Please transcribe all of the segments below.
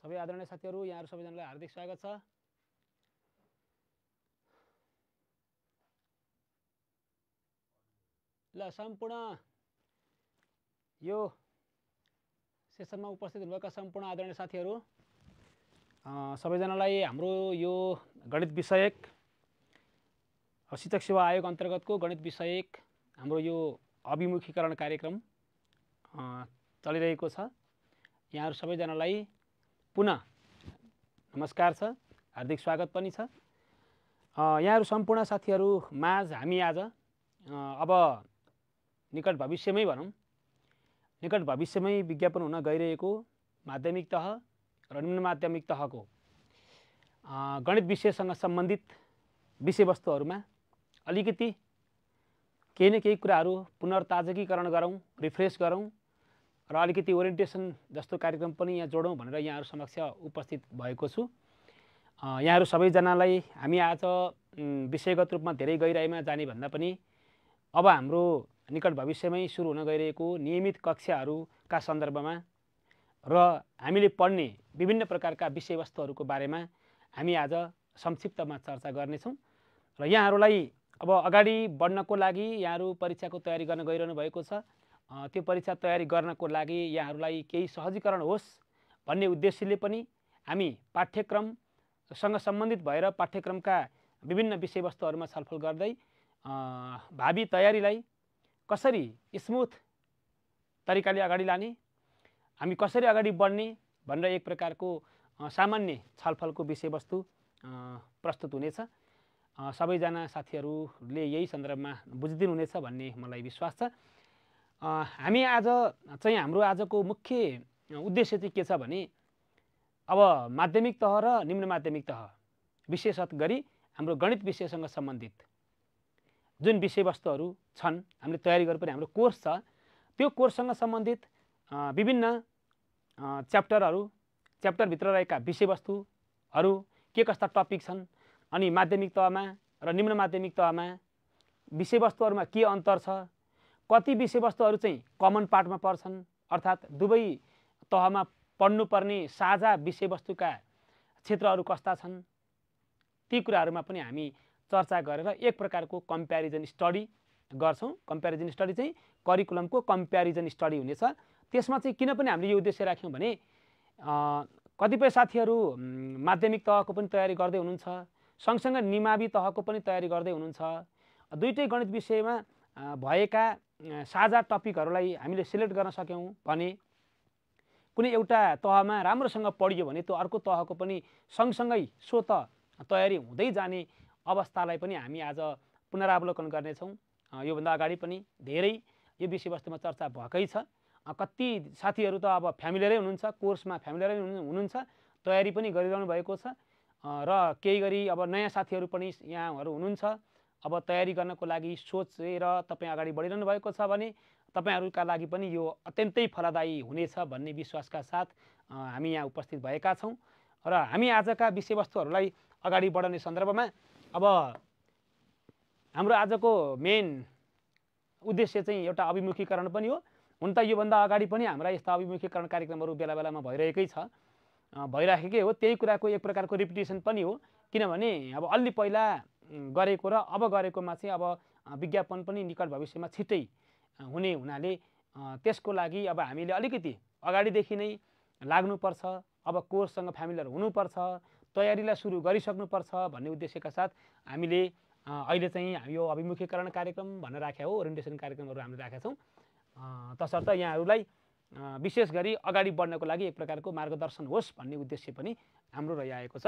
सबै आदरणीय साथीहरू यहाँहरू सबैजनालाई हार्दिक स्वागत छ। ल सम्पूर्ण यो सेसनमा उपस्थित हुनुभएका सम्पूर्ण आदरणीय साथीहरू सबैजनालाई हाम्रो यो गणित विषयक शिक्षक सेवा आयोग अन्तर्गतको गणित विषयक हाम्रो यो अभिमुखीकरण कार्यक्रम चलिरहेको छ। यहाँहरू सबैजनालाई पुनः नमस्कार छ, हार्दिक स्वागत पनि छ। यहाँहरू सम्पूर्ण साथीहरू माझ हामी आज अब निकट भविष्यमै भनौँ, निकट भविष्यमै विज्ञापन हुन गइरहेको माध्यमिक तह र निम्न माध्यमिक तहको गणित विषयसँग सम्बन्धित विषयवस्तुहरूमा अलिकति केही न केही कुराहरू पुनर्ताजगीकरण गरौँ, रिफ्रेस गरौँ र अलिकति ओरिएन्टेसन जस्तो कार्यक्रम पनि यहाँ जोडौँ भनेर यहाँहरू समक्ष उपस्थित भएको छु। यहाँहरू सबैजनालाई हामी आज विषयगत रूपमा धेरै गहिराइमा जाने भन्दा पनि अब हाम्रो निकट भविष्यमै सुरु हुन गइरहेको नियमित कक्षाहरूका सन्दर्भमा र हामीले पढ्ने विभिन्न प्रकारका विषयवस्तुहरूको बारेमा हामी आज संक्षिप्तमा चर्चा गर्नेछौँ। र यहाँहरूलाई अब अगाडि बढ्नको लागि यहाँहरू परीक्षाको तयारी गर्न गइरहनु भएको छ। त्यो परीक्षा तयारी गर्नको लागि यहाँहरूलाई केही सहजीकरण होस् भन्ने उद्देश्यले पनि हामी पाठ्यक्रमसँग सम्बन्धित भएर पाठ्यक्रमका विभिन्न विषयवस्तुहरूमा छलफल गर्दै भावी तयारीलाई कसरी स्मुथ तरिकाले अगाडि लाने, हामी कसरी अगाडि बढ्ने भनेर एक प्रकारको सामान्य छलफलको विषयवस्तु प्रस्तुत हुनेछ। सबैजना साथीहरूले यही सन्दर्भमा बुझिदिनु हुनेछ भन्ने मलाई विश्वास छ। हामी आज चाहिँ हाम्रो आजको मुख्य उद्देश्य चाहिँ के छ भने अब माध्यमिक तह र निम्न माध्यमिक तह विशेषत गरी हाम्रो गणित विषयसँग सम्बन्धित जुन विषयवस्तुहरू छन्, हामीले तयारी गरेर पनि हाम्रो कोर्स छ, त्यो कोर्ससँग सम्बन्धित विभिन्न च्याप्टरभित्र रहेका विषयवस्तुहरू के कस्ता टपिक छन्, अनि माध्यमिक तहमा र निम्न माध्यमिक तहमा विषयवस्तुहरूमा के अन्तर छ, कति विषयवस्तुहरू चाहिँ कमन पार्टमा पर्छन्, अर्थात् दुवै तहमा पढ्नुपर्ने साझा विषयवस्तुका क्षेत्रहरू कस्ता छन्, ती कुराहरूमा पनि हामी चर्चा गरेर एक प्रकारको कम्प्यारिजन स्टडी गर्छौँ। कम्प्यारिजन स्टडी चाहिँ करिकुलमको कम्प्यारिजन स्टडी हुनेछ। त्यसमा चाहिँ किन पनि हामीले यो उद्देश्य राख्यौँ भने कतिपय साथीहरू माध्यमिक तहको पनि तयारी गर्दै हुनुहुन्छ, सँगसँगै निमावि तहको पनि तयारी गर्दै हुनुहुन्छ। दुईटै गणित विषयमा भएका साझा टपिकहरूलाई हामीले सिलेक्ट गर्न सक्यौँ भने कुनै एउटा तहमा राम्रोसँग पढियो भने त्यो अर्को तहको पनि सँगसँगै स्वतः तयारी हुँदै जाने अवस्थालाई पनि हामी आज पुनरावलोकन गर्नेछौँ। योभन्दा अगाडि पनि धेरै यो विषयवस्तुमा चर्चा भएकै छ। कति साथीहरू त अब फ्यामिलियरै हुनुहुन्छ, कोर्समा फ्यामिलियरै हुनुहुन्छ, तयारी पनि गरिरहनु भएको छ र केही गरी अब नयाँ साथीहरू पनि यहाँहरू हुनुहुन्छ। अब तयारी गर्नको लागि सोचेर तपाईँ अगाडि बढिरहनु भएको छ भने तपाईँहरूका लागि पनि यो अत्यन्तै फलदायी हुनेछ भन्ने विश्वासका साथ हामी यहाँ उपस्थित भएका छौँ। र हामी आजका विषयवस्तुहरूलाई अगाडि बढाउने सन्दर्भमा अब हाम्रो आजको मेन उद्देश्य चाहिँ एउटा अभिमुखीकरण पनि हो। हुन त योभन्दा अगाडि पनि हाम्रा यस्ता अभिमुखीकरण कार्यक्रमहरू बेला बेलामा भइरहेकै छ, भइराखेकै हो। त्यही कुराको एक प्रकारको रिपिटेसन पनि हो, किनभने अब अलि पहिला गरेको र अब गरेकोमा चाहिँ अब विज्ञापन पनि निकट भविष्यमा छिट्टै हुने हुनाले त्यसको लागि अब हामीले अलिकति अगाडिदेखि नै लाग्नुपर्छ। अब कोर्ससँग फ्यामिलियर हुनुपर्छ, तयारीलाई सुरु गरिसक्नुपर्छ भन्ने उद्देश्यका साथ हामीले अहिले चाहिँ यो अभिमुखीकरण कार्यक्रम भनेर राखेका हो, ओरिएन्टेसन कार्यक्रमहरू हामीले राखेका छौँ। तसर्थ यहाँहरूलाई विशेष गरी अगाडि बढ्नको लागि एक प्रकारको मार्गदर्शन होस् भन्ने उद्देश्य पनि हाम्रो रहिआएको छ।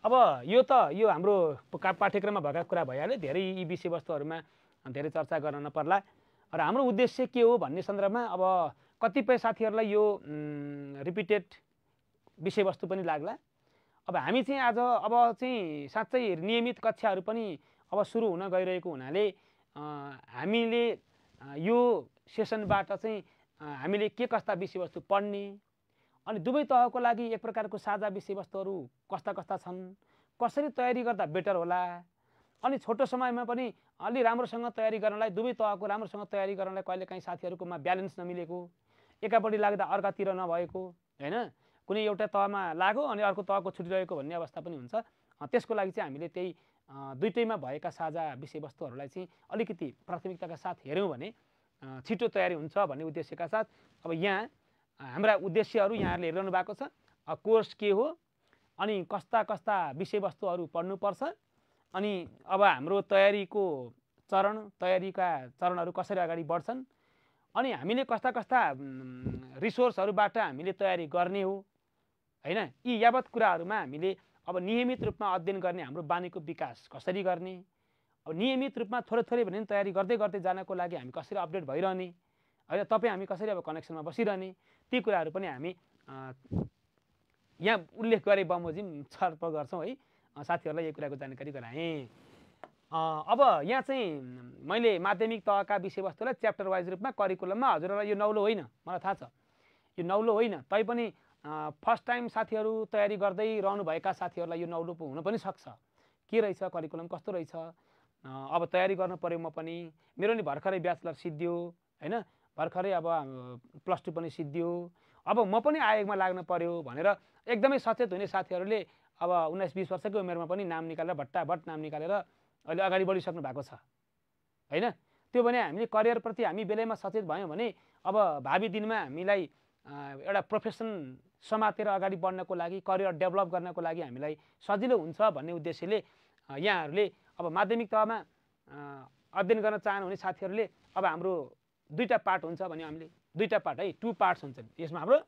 अब यो हाम्रो पाठ्यक्रममा भएका कुरा भइहाल्यो, धेरै यी विषयवस्तुहरूमा धेरै चर्चा गर्न नपर्ला। र हाम्रो उद्देश्य के हो भन्ने सन्दर्भमा अब कतिपय साथीहरूलाई यो रिपिटेड विषयवस्तु पनि लाग्ला। अब हामी चाहिँ आज अब चाहिँ साँच्चै नियमित कक्षाहरू पनि अब सुरु हुन गइरहेको हुनाले हामीले यो सेसनबाट चाहिँ हामीले के कस्ता विषयवस्तु पढ्ने, अनि दुवै तहको लागि एक प्रकारको साझा विषयवस्तुहरू कस्ता कस्ता छन्, कसरी तयारी गर्दा बेटर होला, अनि छोटो समयमा पनि अलि राम्रोसँग तयारी गर्नलाई दुवै तहको राम्रोसँग तयारी गर्नलाई कहिलेकाहीँ साथीहरूकोमा ब्यालेन्स नमिलेको, एकापट्टि लाग्दा अर्कातिर नभएको, हैन, कुनै एउटा तहमा लाग्यो अनि अर्को तहको छुटिरहेको भन्ने अवस्था पनि हुन्छ। त्यसको लागि चाहिँ हामीले त्यही दुईटैमा भएका साझा विषयवस्तुहरूलाई चाहिँ अलिकति प्राथमिकताका साथ हेऱ्यौँ भने छिटो तयारी हुन्छ भन्ने उद्देश्यका साथ अब यहाँ हाम्रा उद्देश्यहरू यहाँहरूले हेरिरहनु भएको छ। कोर्स के हो, अनि कस्ता कस्ता विषयवस्तुहरू पढ्नुपर्छ, अनि अब हाम्रो तयारीका चरणहरू कसरी अगाडि बढ्छन्, अनि हामीले कस्ता कस्ता रिसोर्सहरूबाट हामीले तयारी गर्ने हो हैन। यी यावत कुराहरूमा हामीले अब नियमित रूपमा अध्ययन गर्ने हाम्रो बानीको विकास कसरी गर्ने, अब नियमित रूपमा थोरै थोरै भने तयारी गर्दै गर्दै जानको लागि हामी कसरी अपडेट भइरहने हैन, तपाईँ हामी कसरी अब कनेक्सनमा बसिरहने, ती कुराहरू पनि हामी यहाँ उल्लेख गरे बमोजिम छलफल गर्छौँ है। साथीहरूलाई यो कुराको जानकारी गराएँ। अब यहाँ चाहिँ मैले माध्यमिक तहका विषयवस्तुलाई च्याप्टर वाइज रूपमा करिकुलममा हजुरहरूलाई यो नौलो होइन, मलाई थाहा छ यो नौलो होइन, तैपनि फर्स्ट टाइम साथीहरू तयारी गर्दै रहनुभएका साथीहरूलाई यो नौलो हुन पनि सक्छ। के रहेछ करिकुलम, कस्तो रहेछ, अब तयारी गर्नु पऱ्यो। म पनि मेरो नि भर्खरै ब्याचलर सिद्धियो हैन, भर्खरै अब +2 पनि सिद्धियो, अब म पनि आयोगमा लाग्न पर्यो भनेर एकदमै सचेत हुने साथीहरूले अब 19-20 वर्षकै उमेरमा पनि नाम निकालेर भट्टाभट नाम निकालेर अहिले अगाडि बढिसक्नु भएको छ हैन। त्यो भने हामीले करियरप्रति हामी बेलैमा सचेत भयौँ भने अब भावी दिनमा हामीलाई एउटा प्रोफेसन समातेर अगाडि बढ्नको लागि, करियर डेभलप गर्नको लागि हामीलाई सजिलो हुन्छ भन्ने उद्देश्यले यहाँहरूले अब माध्यमिक तहमा अध्ययन गर्न चाहनुहुने साथीहरूले अब हाम्रो दुईटा पार्ट हुन्छ भने हामीले दुईटा पार्ट है, 2 पार्ट्स हुन्छन्। यसमा हाम्रो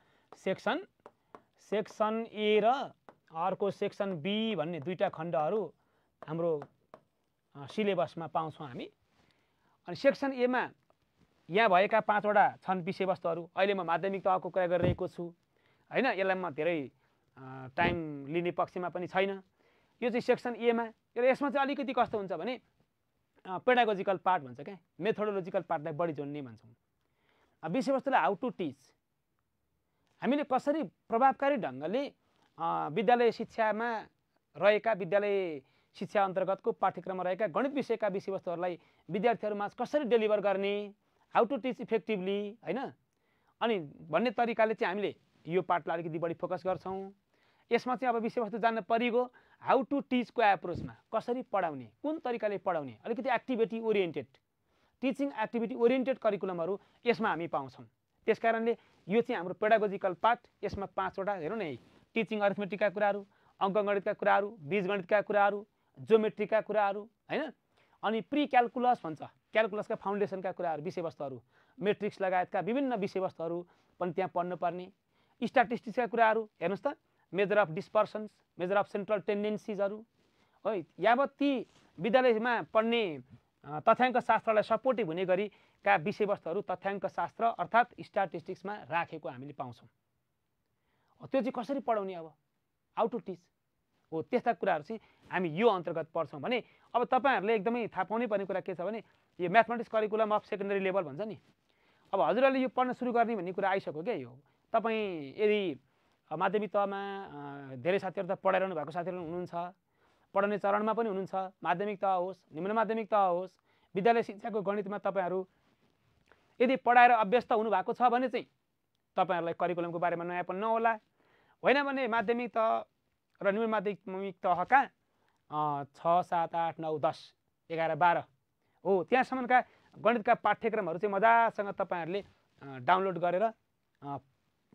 सेक्सन ए र अर्को सेक्सन बी भन्ने दुईटा खण्डहरू हाम्रो सिलेबसमा पाउँछौँ हामी। अनि सेक्सन एमा यहाँ भएका 5वटा छन् विषयवस्तुहरू। अहिले म माध्यमिक तहको कुरा गरिरहेको छु हैन, यसलाई म धेरै टाइम लिने पक्षमा पनि छैन। यो चाहिँ सेक्सन एमा, यसमा चाहिँ अलिकति कस्तो हुन्छ भने पेडागोजिकल पार्ट भन्छ क्या, मेथोडोलोजिकल पार्टलाई बढी जोड्ने भन्छौँ। विषयवस्तुलाई हाउ टु टिच, हामीले कसरी प्रभावकारी ढङ्गले विद्यालय शिक्षामा रहेका, विद्यालय शिक्षा अन्तर्गतको पाठ्यक्रममा रहेका गणित विषयका विषयवस्तुहरूलाई विद्यार्थीहरूमा कसरी डेलिभर गर्ने, हाउ टु टिच इफेक्टिभली हैन, अनि भन्ने तरिकाले चाहिँ हामीले यो पार्टलाई अलिकति बढी फोकस गर्छौँ। यसमा चाहिँ अब विषयवस्तु जान्न परिगयो, हाउ टु टिचको एप्रोचमा कसरी पढाउने, कुन तरिकाले पढाउने, अलिकति activity oriented, teaching activity oriented करिकुलमहरू यसमा हामी पाउँछौँ। त्यसकारणले यो चाहिँ हाम्रो पेडागोजिकल पार्ट। यसमा 5वटा हेरौँ न, टिचिङ अरिथमेटिकका कुराहरू, अङ्कगणितका कुराहरू, बीजगणितका कुराहरू, ज्योमेट्रीका कुराहरू हैन, अनि प्री क्यालकुलस भन्छ, क्यालकुलसका फाउन्डेसनका कुराहरू, विषयवस्तुहरू, मेट्रिक्स लगायतका विभिन्न विषयवस्तुहरू पनि त्यहाँ पढ्नुपर्ने। स्ट्याटिस्टिक्सका कुराहरू हेर्नुहोस् त, measure of dispersions, measure of central टेन्डेन्सिजहरू है, यावत ती विद्यालयमा पढ्ने तथ्याङ्क शास्त्रलाई सपोर्टिभ हुने गरीका विषयवस्तुहरू तथ्याङ्क शास्त्र अर्थात् स्ट्याटिस्टिक्समा राखेको हामीले पाउँछौँ। त्यो चाहिँ कसरी पढाउने, अब हाउ टु टिच हो, त्यस्ता कुराहरू चाहिँ हामी यो अन्तर्गत पढ्छौँ। भने अब तपाईँहरूले एकदमै थाहा पाउनै पर्ने कुरा के छ भने यो mathematics curriculum of secondary level भन्छ नि, अब हजुरहरूले यो पढ्न सुरु गर्ने भन्ने कुरा आइसक्यो क्या। यो तपाईँ यदि माध्यमिक तहमा धेरै साथीहरू त पढाइरहनु भएको साथीहरू हुनुहुन्छ, पढाउने चरणमा पनि हुनुहुन्छ, माध्यमिक तह होस्, निम्न माध्यमिक तह होस्, विद्यालय शिक्षाको गणितमा तपाईँहरू यदि पढाएर अभ्यस्त हुनुभएको छ भने चाहिँ तपाईँहरूलाई करिकुलमको बारेमा नयाँपन नहोला, होइन भने माध्यमिक तह र निम्न माध्यमिक तहका 6, 7, 8, 9, 10, 11, 12 हो त्यहाँसम्मका गणितका पाठ्यक्रमहरू चाहिँ मजासँग तपाईँहरूले डाउनलोड गरेर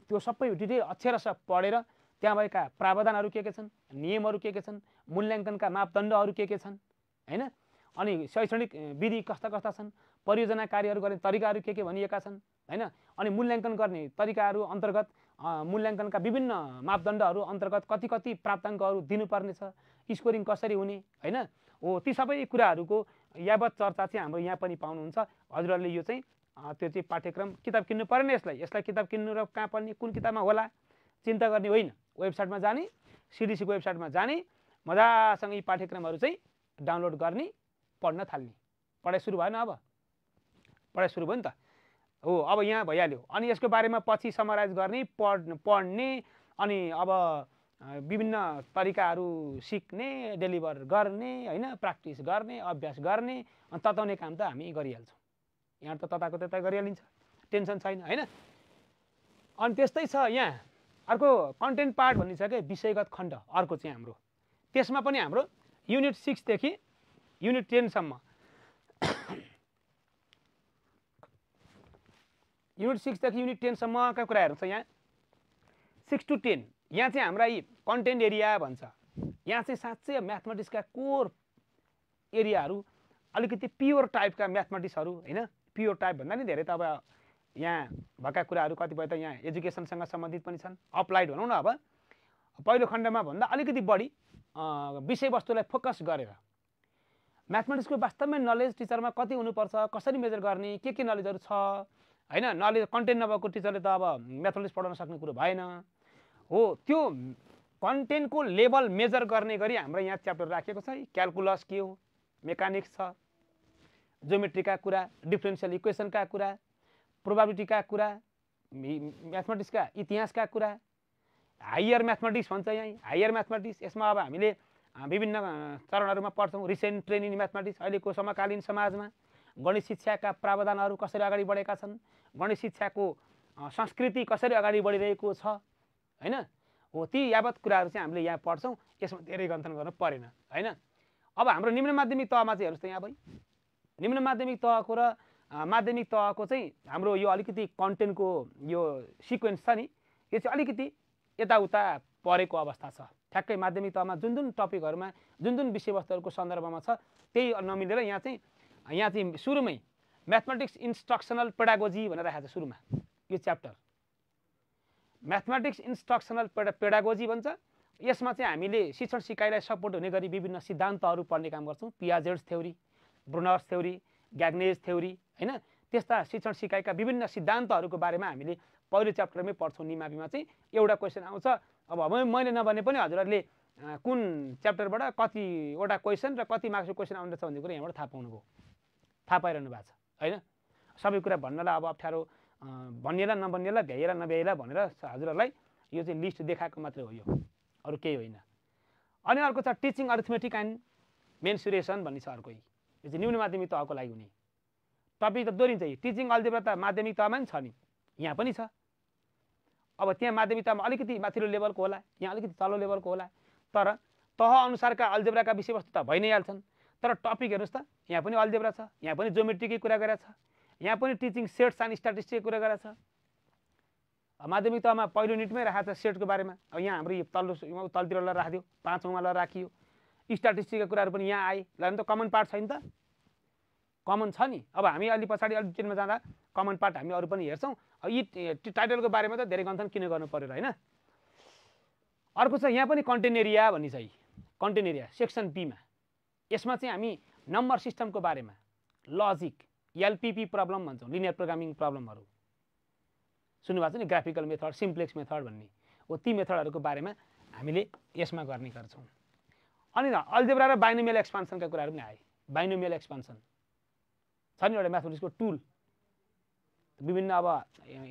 त्यो सबै डिटेल अक्षरशः पढेर त्यहाँ भएका प्रावधानहरू के छन्, नियमहरू के छन्, मूल्याङ्कनका मापदण्डहरू के छन् हैन, अनि शैक्षणिक विधि कस्ता कस्ता छन्, परियोजना कार्यहरू गर्ने तरिकाहरू के भनिएका छन् हैन, अनि मूल्याङ्कन गर्ने तरिकाहरू अन्तर्गत मूल्याङ्कनका विभिन्न मापदण्डहरू अन्तर्गत कति कति प्राप्ताङ्कहरू दिनुपर्ने छ, स्कोरिङ कसरी हुने हैन हो, ती सबै कुराहरूको यावत चर्चा चाहिँ हाम्रो यहाँ पनि पाउनुहुन्छ। हजुरहरूले यो चाहिँ त्यो चाहिँ पाठ्यक्रम किताब किन्नु परेन, यसलाई किताब किन्नु र कहाँ पढ्ने, कुन किताबमा होला चिन्ता गर्ने होइन। वेबसाइटमा जाने, सिडिसीको वेबसाइटमा जाने, मजासँग यी पाठ्यक्रमहरू चाहिँ डाउनलोड गर्ने, पढ्न थाल्ने। पढाइ सुरु भएन, अब पढाइ सुरु भयो नि त हो, अब यहाँ भइहाल्यो। अनि यसको बारेमा पछि समराइज गर्ने, पढ्ने, अनि अब विभिन्न तरिकाहरू सिक्ने, डेलिभर गर्ने हैन, प्र्याक्टिस गर्ने, अभ्यास गर्ने, अनि तताउने काम त हामी गरिहाल्छौँ। यहाँ त तताको त्यता गरिहालिन्छ, टेन्सन छैन हैन। अनि त्यस्तै छ यहाँ अर्को कन्टेन्ट पार्ट भन्ने छ के विषयगत खण्ड अर्को चाहिँ हाम्रो त्यसमा पनि हाम्रो युनिट 6 देखि युनिट 10 सम्म युनिट 6 देखि युनिट 10 सम्मका कुराहरू छ यहाँ 6 to 10 यहाँ चाहिँ हाम्रा यी कन्टेन्ट एरिया भन्छ यहाँ चाहिँ साँच्चै म्याथमेटिक्सका कोर एरियाहरू अलिकति प्योर टाइपका म्याथमेटिक्सहरू हैन प्योर टाइप भन्दा नि धेरै त अब यहाँ भएका कुराहरू कतिपय त यहाँ एजुकेसनसँग सम्बन्धित पनि छन् अप्लाइड भनौँ न अब पहिलो खण्डमा भन्दा अलिकति बढी विषयवस्तुलाई फोकस गरेर म्याथमेटिक्सको वास्तवमै नलेज टिचरमा कति हुनुपर्छ कसरी मेजर गर्ने के नलेजहरू छ हैन नलेज कन्टेन्ट नभएको टिचरले त अब म्याथमेटिक्स पढाउन सक्ने कुरो भएन हो त्यो कन्टेन्टको लेभल मेजर गर्ने गरी हाम्रो यहाँ च्याप्टर राखेको छ क्याल्कुलस के हो मेकानिक्स छ ज्योमेट्रीका कुरा डिफरेन्शियल इक्वेसनका कुरा प्रोबाबिलिटीका कुरा म्याथमेटिक्सका इतिहासका कुरा हायर म्याथमेटिक्स भन्छ यहाँ हायर म्याथमेटिक्स यसमा अब हामीले विभिन्न चरणहरूमा पढ्छौँ रिसेन्ट ट्रेन इन म्याथमेटिक्स अहिलेको समकालीन समाजमा गणित शिक्षाका प्रावधानहरू कसरी अगाडि बढेका छन् गणित शिक्षाको संस्कृति कसरी अगाडि बढिरहेको छ हैन हो ती यावत कुराहरू चाहिँ हामीले यहाँ पढ्छौँ यसमा धेरै गन्थन गर्न परेन हैन अब हाम्रो निम्न माध्यमिक तहमा चाहिँ हेर्नुस् त यहाँ भाइ निम्न माध्यमिक तहको र माध्यमिक तहको चाहिँ हाम्रो यो अलिकति कन्टेन्टको यो सिक्वेन्स छ नि यो चाहिँ अलिकति यताउता परेको अवस्था छ ठ्याक्कै माध्यमिक तहमा जुन टपिकहरुमा जुन विषयवस्तुहरूको सन्दर्भमा छ त्यही नमिलेर यहाँ चाहिँ सुरुमै म्याथमेटिक्स इन्स्ट्रक्सनल पेडागोजी भनेर राखेको छ सुरुमा यो च्याप्टर म्याथमेटिक्स इन्स्ट्रक्सनल पेडागोजी भन्छ यसमा चाहिँ हामीले शिक्षण सिकाइलाई सपोर्ट हुने गरी विभिन्न सिद्धान्तहरू पढ्ने काम गर्छौं पियाजेट्स थ्योरी ब्रुनर्स थ्योरी ग्याग्नेज थ्योरी हैन त्यस्ता शिक्षण सिकाइका विभिन्न सिद्धान्तहरूको बारेमा हामीले पहिलो च्याप्टरमै पढ्छौं निमाविमा चाहिँ एउटा क्वेशन आउँछ अब मैले नभने पनि हजुरहरुले कुन च्याप्टरबाट कतिवटा क्वेशन र कति मार्क्सको क्वेशन आउँदैछ भन्ने कुरा यहाँबाट थाहा पाउनुभयो थाहा पाइरहनु भएको छ हैन सबै कुरा भन्नलाई अब अप्ठ्यारो भन्नेला नभन्नेला भ्याइएला नभ्याइएला भनेर हजुरहरुलाई यो चाहिँ लिस्ट देखाएको मात्र हो यो अरु केही होइन अनि अर्को छ टिचिङ अरिथमेटिक एन्ड मेन्सुरेसन भन्ने छ अर्को यो चाहिँ निम्न माध्यमिक तहको लागि हुने टपिक त दोहोरिन्छ टिचिङ अल्जेब्रा त माध्यमिक तहमा नि छ नि यहाँ पनि छ अब त्यहाँ माध्यमिक तहमा अलिकति माथिल्लो लेभलको होला यहाँ अलिकति तल्लो लेभलको होला तर तह अनुसारका अल्जेब्राका विषयवस्तु त भइ नै हाल्छन् तर टपिक हेर्नुस् त यहाँ पनि अल्जेब्रा छ यहाँ पनि ज्योमेट्रीकै कुरा गरेको छ यहाँ पनि टिचिङ सेट्स एन्ड स्ट्याटिस्टिक्सको कुरा गरेको छ माध्यमिक तहमा पहिलो युनिटमै राखेको छ सेटको बारेमा अब यहाँ हाम्रो यो तलतिर राखिदियो 5 औँमा राखियो स्ट्याटिस्टिक्सका कुराहरू पनि यहाँ आए ल त कमन पार्ट छैन त कमन छ नि अब हामी अलि पछाडी अलि डिटेलमा जाँदा कमन पार्ट हामी अरु पनि हेर्छौं यी टाइटलको बारेमा त धेरै गन्थन किन गर्नु पर्यो हैन अर्को छ यहाँ पनि कन्टेन्ट एरिया भन्ने छ कन्टेन्ट एरिया सेक्सन बी मा यसमा चाहिँ हामी नम्बर सिस्टमको बारेमा लजिक एलपीपी प्रब्लम भन्छौं लिनियर प्रोग्रामिङ प्रब्लमहरु सुन्नुभएको छ नि ग्राफिकल मेथड सिम्प्लेक्स मेथड भन्ने हो ती मेथडहरुको बारेमा हामीले यसमा गर्ने गर्छौं अनि अल्जेब्रा र बाइनोमियल एक्सपान्सनका कुराहरु पनि आए बाइनोमियल एक्सपान्सन छ नि एउटा म्याथमेटिक्सको टुल विभिन्न अब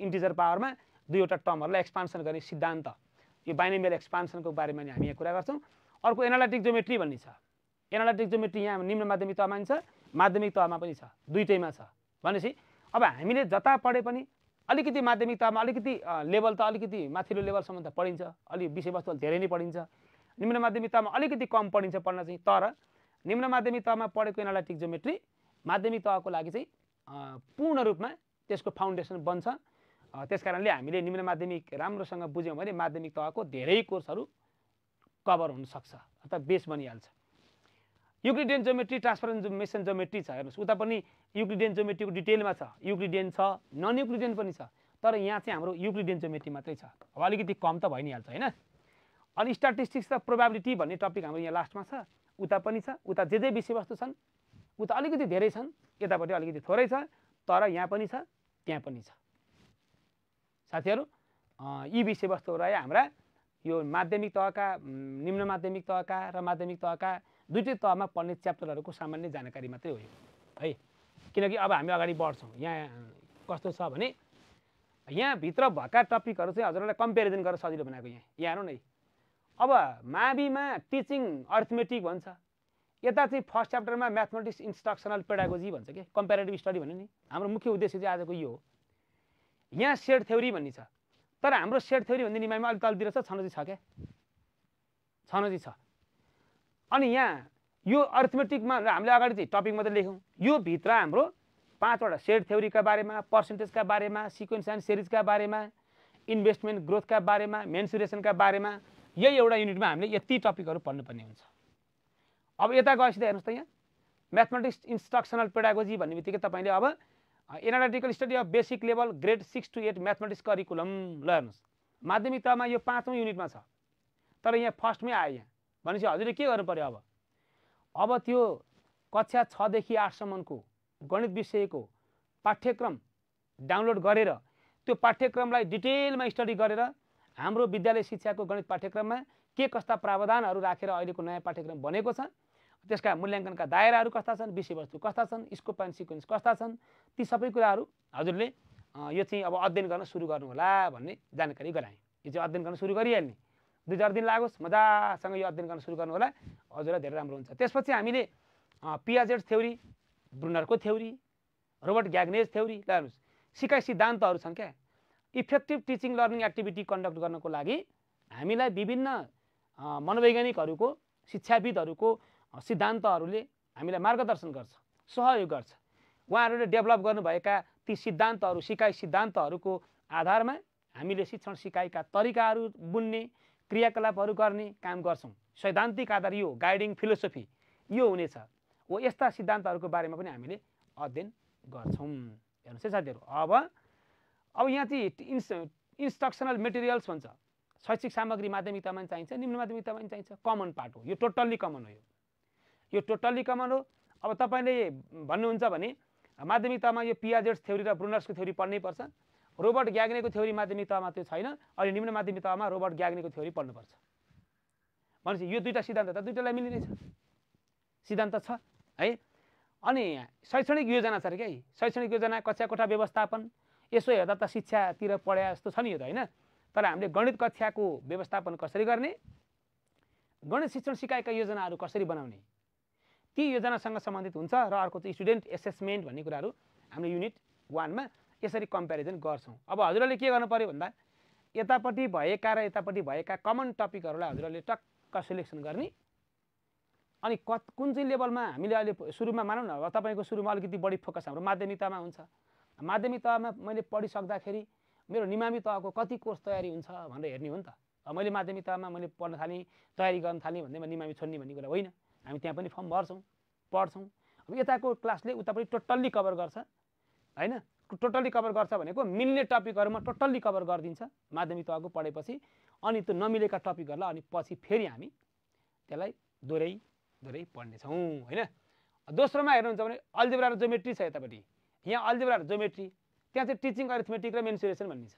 इन्टिजर पावरमा दुईवटा टर्महरुलाई एक्सपान्सन गर्ने सिद्धान्त यो बाइनोमियल एक्सपान्सनको बारेमा हामी यहाँ कुरा गर्छौं अर्को एनालिटिक ज्योमेट्री भन्ने छ एनालिटिक ज्योमेट्री यहाँ निम्न माध्यमिक तहमा पनि छ माध्यमिक तहमा पनि छ दुईटैमा छ भनेपछि अब हामीले जता पढे पनि अलिकति माध्यमिक तहमा अलिकति लेभल त अलिकति माथिल्लो लेभलसम्म त पढिन्छ अलि विषयवस्तु धेरै नै पढिन्छ निम्न माध्यमिक तहमा अलिकति कम पढिन्छ पढ्न चाहिँ तर निम्न माध्यमिक तहमा पढेको एनालिटिक ज्योमेट्री माध्यमिक तहको लागि चाहिँ पूर्ण रूपमा त्यसको फाउन्डेसन बन्छ त्यसकारणले हामीले निम्न माध्यमिक राम्रोसँग बुझ्यौं भने माध्यमिक तहको धेरै कोर्सहरु कभर हुन सक्छ अथवा बेस बनिहाल्छ युक्लिडियन ज्योमेट्री ट्रान्सफर्मेसन ज्योमेट्री छ हेर्नुस् उता पनि युक्लिडियन ज्योमेट्रीको डिटेलमा छ युक्लिडियन छ नन युक्लिडियन पनि छ तर यहाँ चाहिँ हाम्रो युक्लिडियन ज्योमेट्री मात्रै छ अब अलिकति कम त भइ नै हाल्छ हैन अनि स्ट्याटिस्टिक्स र प्रोबाबिलिटी भन्ने टपिक हाम्रो यहाँ लास्टमा छ उता पनि छ उता जे विषयवस्तु छन् उता अलिकति धेरै छन् यतापट्टि अलिकति थोरै छ तर यहाँ पनि छ त्यहाँ पनि छ साथीहरु यी विषयवस्तुहरु आए हाम्रा यो माध्यमिक तहका निम्न माध्यमिक तहका र माध्यमिक तहका दुईटै तहमा पढ्ने च्याप्टरहरुको सामान्य जानकारी मात्रै हो है किनकि अब हामी अगाडि बढ्छौं यहाँ कस्तो छ भने यहाँ भित्र भएका टपिकहरु चाहिँ हजुरलाई कम्पेरिजन गरेर सजिलो बनाएको यहाँ हेर्नु न अब माविमा टिचिङ अरिथमेटिक भन्छ यता चाहिँ फर्स्ट च्याप्टरमा म्याथमेटिक्स इन्स्ट्रक्सनल पेडागोजी भन्छ के कम्पेरेटिभ स्टडी भन्ने नि हाम्रो मुख्य उद्देश्य चाहिँ आजको यो हो यहाँ सेट थ्योरी भन्ने छ तर हाम्रो सेट थ्योरी भन्ने निमाइमा अलिक तलतिर छ छनौजी छ क्या छनौजी छ अनि यहाँ यो अरिथमेटिकमा हामीले अगाडि चाहिँ टपिक मात्रै लेख्यौँ यो भित्र हाम्रो 5वटा सेट थ्योरीका बारेमा पर्सेन्टेजका बारेमा सिक्वेन्स एन्ड सिरिजका बारेमा इन्भेस्टमेन्ट ग्रोथका बारेमा मेन्सुरेसनका बारेमा यही एउटा युनिटमा हामीले यति टपिकहरू पढ्नुपर्ने हुन्छ अब यता गएपछि त हेर्नुहोस् त यहाँ म्याथमेटिक्स इन्स्ट्रक्सनल पेडागोजी भन्ने बित्तिकै तपाईँले अब analytical study of basic level grade 6 to 8 mathematics curriculum ल हेर्नुहोस् माध्यमिक तहमा यो 5औं युनिटमा छ तर यहाँ फर्स्टमै आयो यहाँ भनेपछि हजुरले के गर्नु पर्यो अब त्यो कक्षा 6 देखि 8 सम्मको गणित विषयको पाठ्यक्रम डाउनलोड गरेर त्यो पाठ्यक्रमलाई डिटेलमा स्टडी गरेर हाम्रो विद्यालय शिक्षाको गणित पाठ्यक्रममा के कस्ता प्रावधानहरू राखेर अहिलेको नयाँ पाठ्यक्रम बनेको छ त्यसका मूल्याङ्कनका दायराहरू कस्ता छन् विषयवस्तु कस्ता छन् स्कोप एन्ड सिक्वेन्स कस्ता छन् ती सबै कुराहरू हजुरले यो चाहिँ अब अध्ययन गर्न सुरु गर्नु होला भन्ने जानकारी गराएँ यो चाहिँ अध्ययन गर्न सुरु गरिहाल्ने 2-4 दिन लागोस् मजासँग यो अध्ययन गर्न सुरु गर्नु होला हजुरलाई धेरै राम्रो हुन्छ त्यसपछि हामीले पियाजेट थ्योरी ब्रुनरको थ्योरी रोबर्ट ग्याग्नेज थ्योरी ल हेर्नुहोस् सिकाइ सिद्धान्तहरू छन् क्या effective teaching learning activity conduct गर्नको लागि हामीलाई विभिन्न मनोवैज्ञानिकहरूको शिक्षाविदहरूको सिद्धान्तहरूले हामीलाई मार्गदर्शन गर्छ सहयोग गर्छ उहाँहरूले डेभलप गर्नुभएका ती सिद्धान्तहरू सिकाइ सिद्धान्तहरूको आधारमा हामीले शिक्षण सिकाइका तरिकाहरू बुन्ने क्रियाकलापहरू गर्ने काम गर्छौँ सैद्धान्तिक आधार यो गाइडिङ फिलोसफी यो हुनेछ हो यस्ता सिद्धान्तहरूको बारेमा पनि हामीले अध्ययन गर्छौँ हेर्नुहोस् है साथीहरू अब यहाँ चाहिँ इन्स्ट्रक्सनल मेटेरियल्स भन्छ शैक्षिक सामग्री माध्यमिकतामा पनि चाहिन्छ निम्न माध्यमिकतामा पनि चाहिन्छ कमन पार्ट हो यो टोटल्ली कमन हो यो टोटल्ली कमन हो अब तपाईँले भन्नुहुन्छ भने माध्यमिकतामा यो पियाजेट थ्योरी र ब्रुनर्सको थ्योरी पढ्नै पर्छ रोबर्ट ग्याग्नेको थ्योरी माध्यमिकतामा त्यो छैन अहिले निम्न माध्यमिकतामा रोबर्ट ग्याग्नेको थ्योरी पढ्नुपर्छ भनेपछि यो दुईटा सिद्धान्त त दुईटालाई मिलिने छ सिद्धान्त छ है अनि शैक्षणिक योजना छ अरे क्या शैक्षणिक योजना कक्षा कोठा व्यवस्थापन यसो हेर्दा त शिक्षातिर पढाए जस्तो छ नि यो त होइन तर हामीले गणित कक्षाको व्यवस्थापन कसरी गर्ने गणित शिक्षण सिकाइका योजनाहरू कसरी बनाउने ती योजनासँग सम्बन्धित हुन्छ र अर्को चाहिँ स्टुडेन्ट एसेसमेन्ट भन्ने कुराहरू हामीले युनिट 1 मा यसरी कम्पेरिजन गर्छौँ अब हजुरले के गर्नु पर्यो भन्दा यतापट्टि भएका र यतापट्टि भएका कमन टपिकहरूलाई हजुरले टक्क सिलेक्सन गर्ने अनि कुन चाहिँ लेभलमा हामीले अहिले सुरुमा मानौँ न तपाईँको सुरुमा अलिकति बढी फोकस हाम्रो माध्यमिकतामा हुन्छ माध्यमिकतामा मैले पढिसक्दाखेरि मेरो निमामी तहको कति कोर्स तयारी हुन्छ भनेर हेर्ने हो नि त मैले माध्यमिकतामा मैले पढ्न थालेँ तयारी गर्न थालेँ भन्दैमा निमामी छोड्ने भन्ने कुरा होइन हामी त्यहाँ पनि फर्म भर्छौँ पढ्छौँ अब यताको क्लासले उतापट्टि टोटल्ली कभर गर्छ होइन टोटल्ली कभर गर्छ भनेको मिल्ने टपिकहरूमा टोटल्ली कभर गरिदिन्छ माध्यमिक तहको पढेपछि अनि त्यो नमिलेका टपिकहरूलाई अनि पछि फेरि हामी त्यसलाई दोहोरै पढ्नेछौँ होइन दोस्रोमा हेर्नुहुन्छ भने अल्जेब्रा र ज्योमेट्री छ यतापट्टि यहाँ अल्जेब्रा र ज्योमेट्री त्यहाँ चाहिँ टिचिङ अरिथमेटिक र मेन्सुरेसन भन्ने छ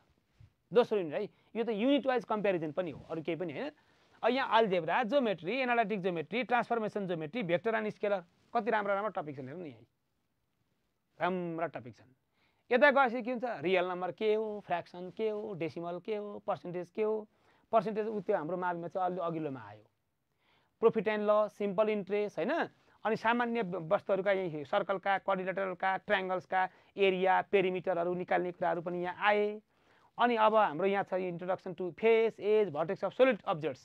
दोस्रो युनिट है यो त युनिट वाइज कम्पेरिजन पनि हो अरू केही पनि होइन यहाँ algebra geometry analytic geometry transformation geometry vector and scalar कति राम्रो टपिक छन् हेर्नु नि यही राम्रा टपिक छन् यता गएपछि के हुन्छ रियल नम्बर के हो फ्र्याक्सन के हो डेसिमल के हो पर्सेन्टेज के हो पर्सेन्टेज त्यो हाम्रो माविमा चाहिँ अलि अघिल्लोमा आयो profit and loss simple interest हैन अनि सामान्य वस्तुहरुका यही सर्कलका क्वाड्रिलेटरलका ट्रायंगल्सका एरिया पेरिमिटरहरु निकाल्ने कुराहरु पनि यहाँ आए अनि अब हाम्रो यहाँ छ introduction to face edge vertex of solid objects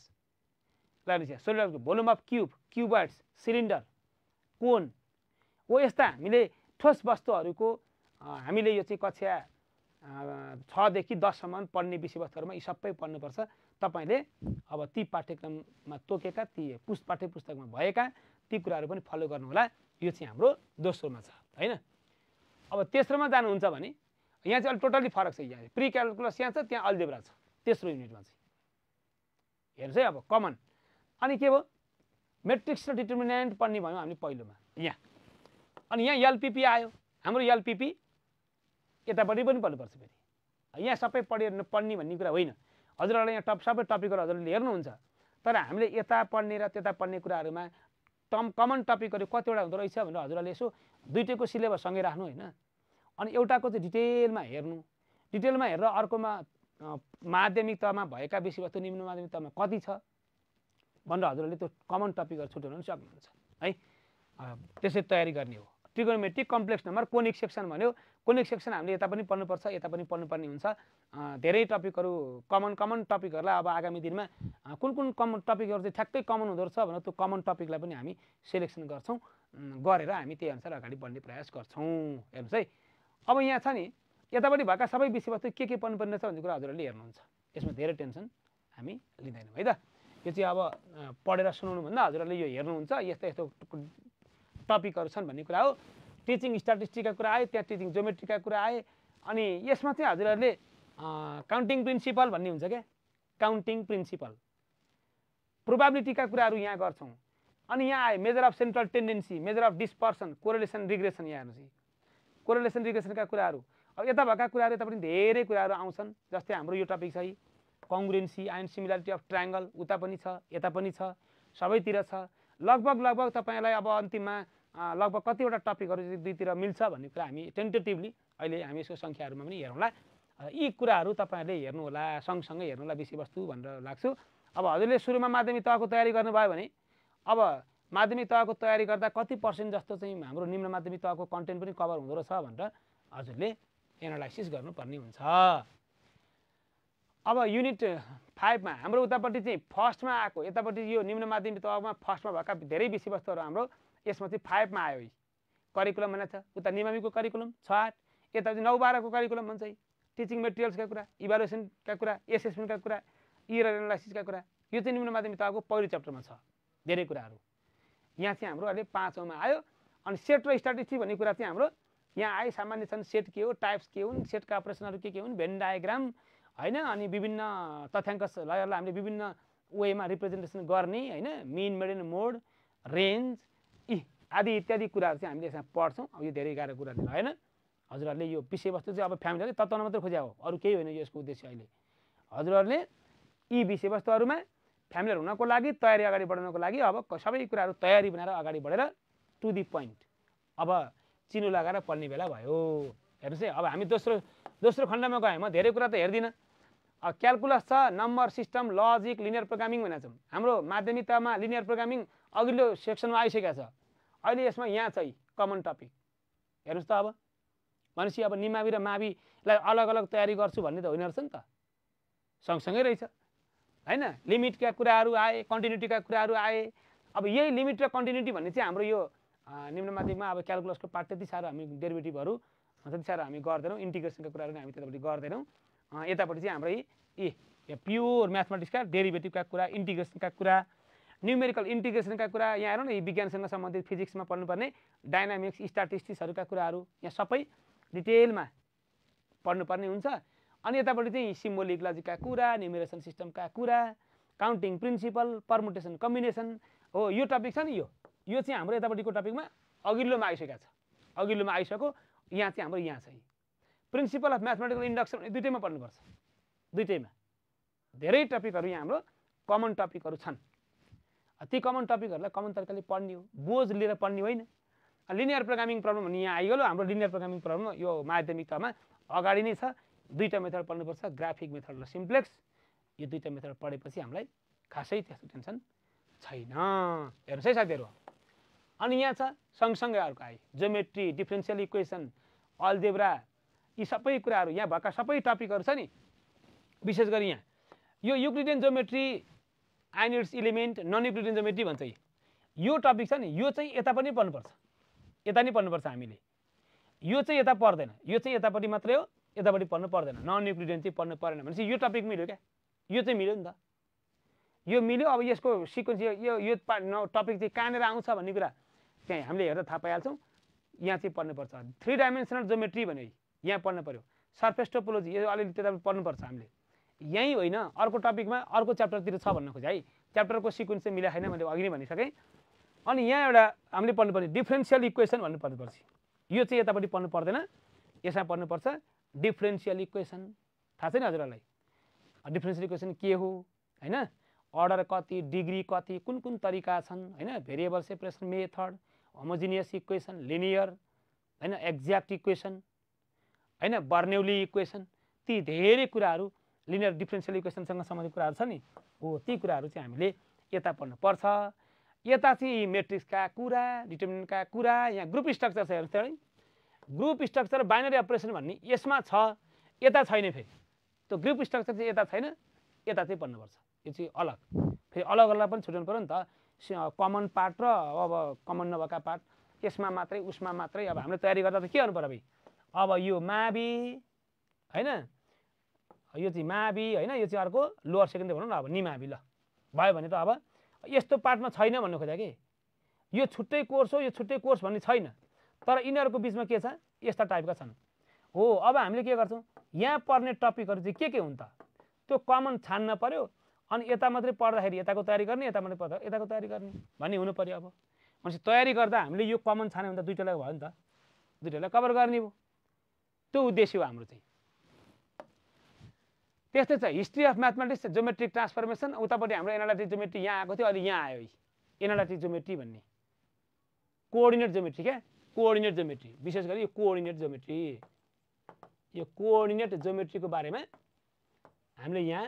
like solid volume of cube cuboids cylinder cone हो यस्ता हामीले ठोस वस्तुहरुको हामीले यो चाहिँ कक्षा 6 देखि 10 सम्म पढ्ने विषयवस्तुहरुमा यी सबै पढ्नु पर्छ तपाईले अब ती पाठ्यक्रममा तोकेका ती पाठ्यपुस्तकमा भएका ती कुराहरु पनि फलो गर्नु होला यो चाहिँ हाम्रो दोस्रोमा छ हैन अब तेस्रोमा जानुहुन्छ भने यहाँ चाहिँ टोटली फरक छ यहाँ प्री क्याल्कुलस यहाँ छ त्यहाँ अल्जेब्रा छ तेस्रो युनिटमा चाहिँ हेर्नुस् है अब कमन अनि के भयो मैट्रिक्स र डिटर्मिनेन्ट पढ्ने भयो हामीले पहिलोमा यहाँ अनि यहाँ एलपीपी आयो हाम्रो एलपीपी यतापट्टि पनि पढ्नुपर्छ फेरि यहाँ सबै पढ्ने भन्ने कुरा होइन हजुरहरुले यहाँ सबै टपिकहरु हजुरले हेर्नुहुन्छ तर हामीले यता पढ्ने र त्यता पढ्ने कुराहरुमा कमन टपिकहरु कतिवटा हुँदो रहेछ भनेर हजुरहरुले यसो दुईटैको सिलेबस सँगै राख्नु हैन अनि एउटाको चाहिँ डिटेलमा हेर्नु डिटेलमा हेरेर अर्कोमा माध्यमिक तहमा भएका विषयवस्तु निम्न माध्यमिक तहमा कति छ भनेर हजुरहरुले त्यो कमन टपिकहरु छुट्याउन सक्नुहुन्छ है त्यसै तयारी गर्ने हो trigonometry complex number conic section भन्यो कोनिक सेक्सन हामीले यता पनि पढ्नुपर्छ यता पनि पढ्नुपर्ने हुन्छ धेरै टपिकहरू कमन टपिकहरूलाई अब आगामी दिनमा कुन कुन कमन टपिकहरू चाहिँ ठ्याक्कै कमन हुँदो रहेछ भनेर त्यो कमन टपिकलाई पनि हामी सिलेक्सन गर्छौँ गरेर हामी त्यही अनुसार अगाडि बढ्ने प्रयास गर्छौँ हेर्नुहोस् है अब यहाँ छ नि यतापट्टि भएका सबै विषयवस्तु के पढ्नुपर्ने रहेछ भन्ने कुरा हजुरहरूले हेर्नुहुन्छ यसमा धेरै टेन्सन हामी लिँदैनौँ है त यो चाहिँ अब पढेर सुनाउनुभन्दा हजुरहरूले यो हेर्नुहुन्छ यस्तो यस्तो टपिकहरू छन् भन्ने कुरा हो टिचिङ स्ट्याटिस्टिकका कुरा आए त्यहाँ टिचिङ ज्योमेट्रीका कुरा आए अनि यसमा चाहिँ हजुरहरूले काउन्टिङ प्रिन्सिपल भन्ने हुन्छ क्या काउन्टिङ प्रिन्सिपल प्रोबाबिलिटीका कुराहरू यहाँ गर्छौँ अनि यहाँ आए major of central tendency measure of dispersion correlation regression यहाँ हेर्नुहोस् कोरिलेसन रिग्रेसनका कुराहरू अब यता भएका कुराहरू यता पनि धेरै कुराहरू आउँछन् जस्तै हाम्रो यो टपिक छ कङ्ग्रुएन्सी एन्ड सिमिलारिटी अफ ट्रायङ्गल उता पनि छ यता पनि छ सबैतिर छ लगभग तपाईँलाई अब अन्तिममा लगभग कतिवटा टपिकहरू दुईतिर मिल्छ भन्ने कुरा हामी टेन्टेटिभली अहिले हामी यसको सङ्ख्याहरूमा पनि हेरौँला यी कुराहरू तपाईँहरूले हेर्नुहोला सँगसँगै हेर्नुहोला विषयवस्तु भनेर लाग्छु अब हजुरले सुरुमा माध्यमिक तहको तयारी गर्नुभयो भने अब माध्यमिक तहको तयारी गर्दा कति % जस्तो चाहिँ हाम्रो निम्न माध्यमिक तहको कन्टेन्ट पनि कभर हुँदो रहेछ भनेर हजुरले एनालाइसिस गर्नुपर्ने हुन्छ अब युनिट 5 मा हाम्रो उतापट्टि चाहिँ फर्स्टमा आएको यतापट्टि यो निम्न माध्यमिक तहमा फर्स्टमा भएका धेरै विषयवस्तुहरू हाम्रो यसमा चाहिँ 5 मा आयो करिकुलम भनेको छ उता निमाविको करिकुलम 6-8 यता चाहिँ 9-12 को करिकुलम भन्छ टिचिङ मेटेरियल्सका कुरा इभ्यालुएसनका कुरा एसेसमेन्टका कुरा इरर एनालाइसिसका कुरा यो चाहिँ निम्न माध्यमिक तहको पहिलो च्याप्टरमा छ धेरै कुराहरू यहाँ चाहिँ हाम्रो अहिले 5 औँमा आयो अनि सेट र स्ट्याटिस्टिक भन्ने कुरा चाहिँ हाम्रो यहाँ आए सामान्य छन् सेट के हो टाइप्स के हुन् सेटका अपरेसनहरू के हुन् भेन डायग्राम हैन अनि विभिन्न तथ्याङ्कलाई हामीले विभिन्न वेमा रिप्रेजेन्टेसन गर्ने हैन मिन मेडियन मोड रेन्ज आदि इत्यादि कुराहरू चाहिँ हामीले यसमा पढ्छौँ अब यो धेरै गाह्रो कुरा होइन हजुरहरूले यो विषयवस्तु चाहिँ अब फ्यामिलीले तत्त्वमा मात्रै खोज्या हो अरू केही होइन यसको उद्देश्य अहिले हजुरहरूले यी विषयवस्तुहरूमा फ्यामिलियर हुनको लागि तयारी अगाडि बढाउनको लागि अब सबै कुराहरू तयारी बनाएर अगाडि बढेर टु दी पोइन्ट अब चिनो लगाएर पढ्ने बेला भयो हेर्नुहोस् है अब हामी दोस्रो खण्डमा गएँ म धेरै कुरा त हेर्दिनँ क्यालकुलस छ number system logic linear programming भनेको छौँ हाम्रो माध्यमिक तहमा लिनियर प्रोग्रामिङ अघिल्लो सेक्सनमा आइसकेको छ अहिले यसमा यहाँ चाहिँ कमन टपिक हेर्नुहोस् त अब भनेपछि अब निमावि र माविलाई अलग अलग तयारी गर्छु भन्ने त होइन रहेछ नि त सँगसँगै रहेछ हैन लिमिटका कुराहरू आए कन्टिन्युटीका कुराहरू आए अब यही लिमिट र कन्टिन्युटी भन्ने चाहिँ हाम्रो यो निम्न माध्यमिकमा अब क्यालकुलसको पार्ट त्यति साह्रो हामी डेरिभेटिभहरू त्यति साह्रो हामी गर्दैनौँ इन्टिग्रेसनका कुराहरू हामी त्यतापट्टि गर्दैनौँ यतापट्टि चाहिँ हाम्रो प्योर म्याथमेटिक्सका डेरिभेटिभका कुरा इन्टिग्रेसनका कुरा न्युमेरिकल इन्टिग्रेसनका कुरा यहाँ हेरौँ न यी विज्ञानसँग सम्बन्धित फिजिक्समा पढ्नुपर्ने डाइनामिक्स स्ट्याटिस्टिक्सहरूका कुराहरू यहाँ सबै डिटेलमा पढ्नुपर्ने हुन्छ अनि यतापट्टि चाहिँ सिम्बोलिक लजिकका कुरा न्युमेरेसन सिस्टमका कुरा काउन्टिङ प्रिन्सिपल परमुटेसन कम्बिनेसन हो यो टपिक छ नि यो चाहिँ हाम्रो यतापट्टिको टपिकमा अघिल्लोमा आइसकेको छ अघिल्लोमा आइसक्यो यहाँ चाहिँ हाम्रो यहाँ छ प्रिन्सिपल अफ म्याथमेटिकल इन्डक्सन दुईटैमा पढ्नुपर्छ दुईटैमा धेरै टपिकहरू यहाँ हाम्रो कमन टपिकहरू छन् ती कमन टपिकहरूलाई कमन तरिकाले पढ्ने हो बोझ लिएर पढ्ने होइन लिनियर प्रोग्रामिङ प्रब्लम भन्ने यहाँ आइगयो हाम्रो लिनियर प्रोग्रामिङ प्रब्लम यो माध्यमिक तहमा अगाडि नै छ दुईटा मेथड पढ्नुपर्छ ग्राफिक मेथड र सिम्प्लेक्स यो दुईटा मेथड पढेपछि हामीलाई खासै त्यस्तो टेन्सन छैन हेर्नुहोस् है साथीहरू अनि यहाँ छ सँगसँगै अर्को आयो ज्योमेट्री डिफरेन्सियल इक्वेसन अल्जेब्रा यी सबै कुराहरू यहाँ भएका सबै टपिकहरू छ नि विशेष गरी यहाँ यो Euclidean geometry and its element non Euclidean geometry भन्छ यो टपिक छ नि यो चाहिँ यता पनि पढ्नुपर्छ यता नि पढ्नुपर्छ हामीले यो चाहिँ यता पर्दैन यो चाहिँ यतापट्टि मात्रै हो यतापट्टि पढ्नु पर्दैन नन युक्लिडियन चाहिँ पढ्नु परेन भनेपछि यो टपिक मिल्यो क्या यो चाहिँ मिल्यो नि त यो मिल्यो अब यसको सिक्वेन्स यो टपिक चाहिँ कहाँनिर आउँछ भन्ने कुरा त्यहाँ हामीले हेर्दा थाहा पाइहाल्छौँ यहाँ चाहिँ पढ्नुपर्छ 3 डाइमेन्सनल ज्योमेट्री भन्यो यहाँ पढ्नु पर्यो सर्फेस टोपोलोजी यो अलिअलि त्यता पढ्नुपर्छ हामीले यहीँ होइन अर्को टपिकमा अर्को च्याप्टरतिर छ भन्न खोजेँ है च्याप्टरको सिक्वेन्स चाहिँ मिलाएन मैले अघि नै भनिसकेँ अनि यहाँ एउटा हामीले पढ्नुपर्ने डिफरेन्सियल इक्वेसन भन्नु पर्नुपर्छ यो चाहिँ यतापट्टि पढ्नु पर्दैन यसमा पढ्नुपर्छ डिफरेन्सियल इक्वेसन थाहा छैन हजुरहरूलाई डिफरेन्सियल इक्वेसन के हो हैन अर्डर कति डिग्री कति कुन कुन तरिका छन् हैन variable separation method homogeneous equation linear हैन एक्ज्याक्ट इक्वेसन हैन बर्नौली इक्वेसन ती धेरै कुराहरू लिनियर डिफरेन्सियल इक्वेसनसँग सम्बन्धित कुराहरू छ नि हो ती कुराहरू चाहिँ हामीले यता पढ्नु पर्छ यता चाहिँ मेट्रिक्सका कुरा, डिटर्मिनेन्टका कुरा, यहाँ ग्रुप स्ट्रक्चर छ हेर्नुहोस् है। ग्रुप स्ट्रक्चर बाइनरी अपरेसन भन्ने यसमा छ, यता छैन। फेरि त्यो ग्रुप स्ट्रक्चर चाहिँ यता छैन, यता चाहिँ पढ्नुपर्छ। यो चाहिँ अलग, फेरि अलग अलग पनि छुट्याउनु पऱ्यो नि त। कमन पार्ट र अब कमन नभएका पार्ट, यसमा मात्रै उसमा मात्रै। अब हामीले तयारी गर्दा त के गर्नु पर्यो भाइ? अब यो मावि होइन, यो चाहिँ मावि होइन, यो चाहिँ अर्को लोअर सेकेन्डरी भनौँ न, अब निमावि ल भयो भने त अब यस्तो पार्टमा छैन भन्नु खोज्दा कि यो छुट्टै कोर्स हो, यो छुट्टै कोर्स भन्ने छैन। तर यिनीहरूको बिचमा के छ? यस्ता टाइपका छन्। हो, अब हामीले के गर्छौँ? यहाँ पर्ने टपिकहरू चाहिँ के हुन् त? त्यो कमन छान्न पर्यो। अनि यता मात्रै पढ्दाखेरि यताको तयारी गर्ने, यता मात्रै पढ्दा यताको तयारी गर्ने भन्ने हुनु पर्यो। अब भनेपछि तयारी गर्दा हामीले यो कमन छान्यो भने त दुईटालाई भयो नि त, दुईटालाई कभर गर्ने भयो। त्यो उद्देश्य हो हाम्रो चाहिँ। त्यस्तै छ history of mathematics, geometric transformation. उतापट्टि हाम्रो एनालाइटिक ज्योमेट्री यहाँ आएको थियो, अहिले यहाँ आयो। एनालाइटिक ज्योमेट्री भन्ने कोअर्डिनेट ज्योमेट्री, क्या कोअर्डिनेट ज्योमेट्री, विशेष गरी यो कोअर्डिनेट ज्योमेट्री। यो कोअर्डिनेट ज्योमेट्रीको बारेमा हामीले यहाँ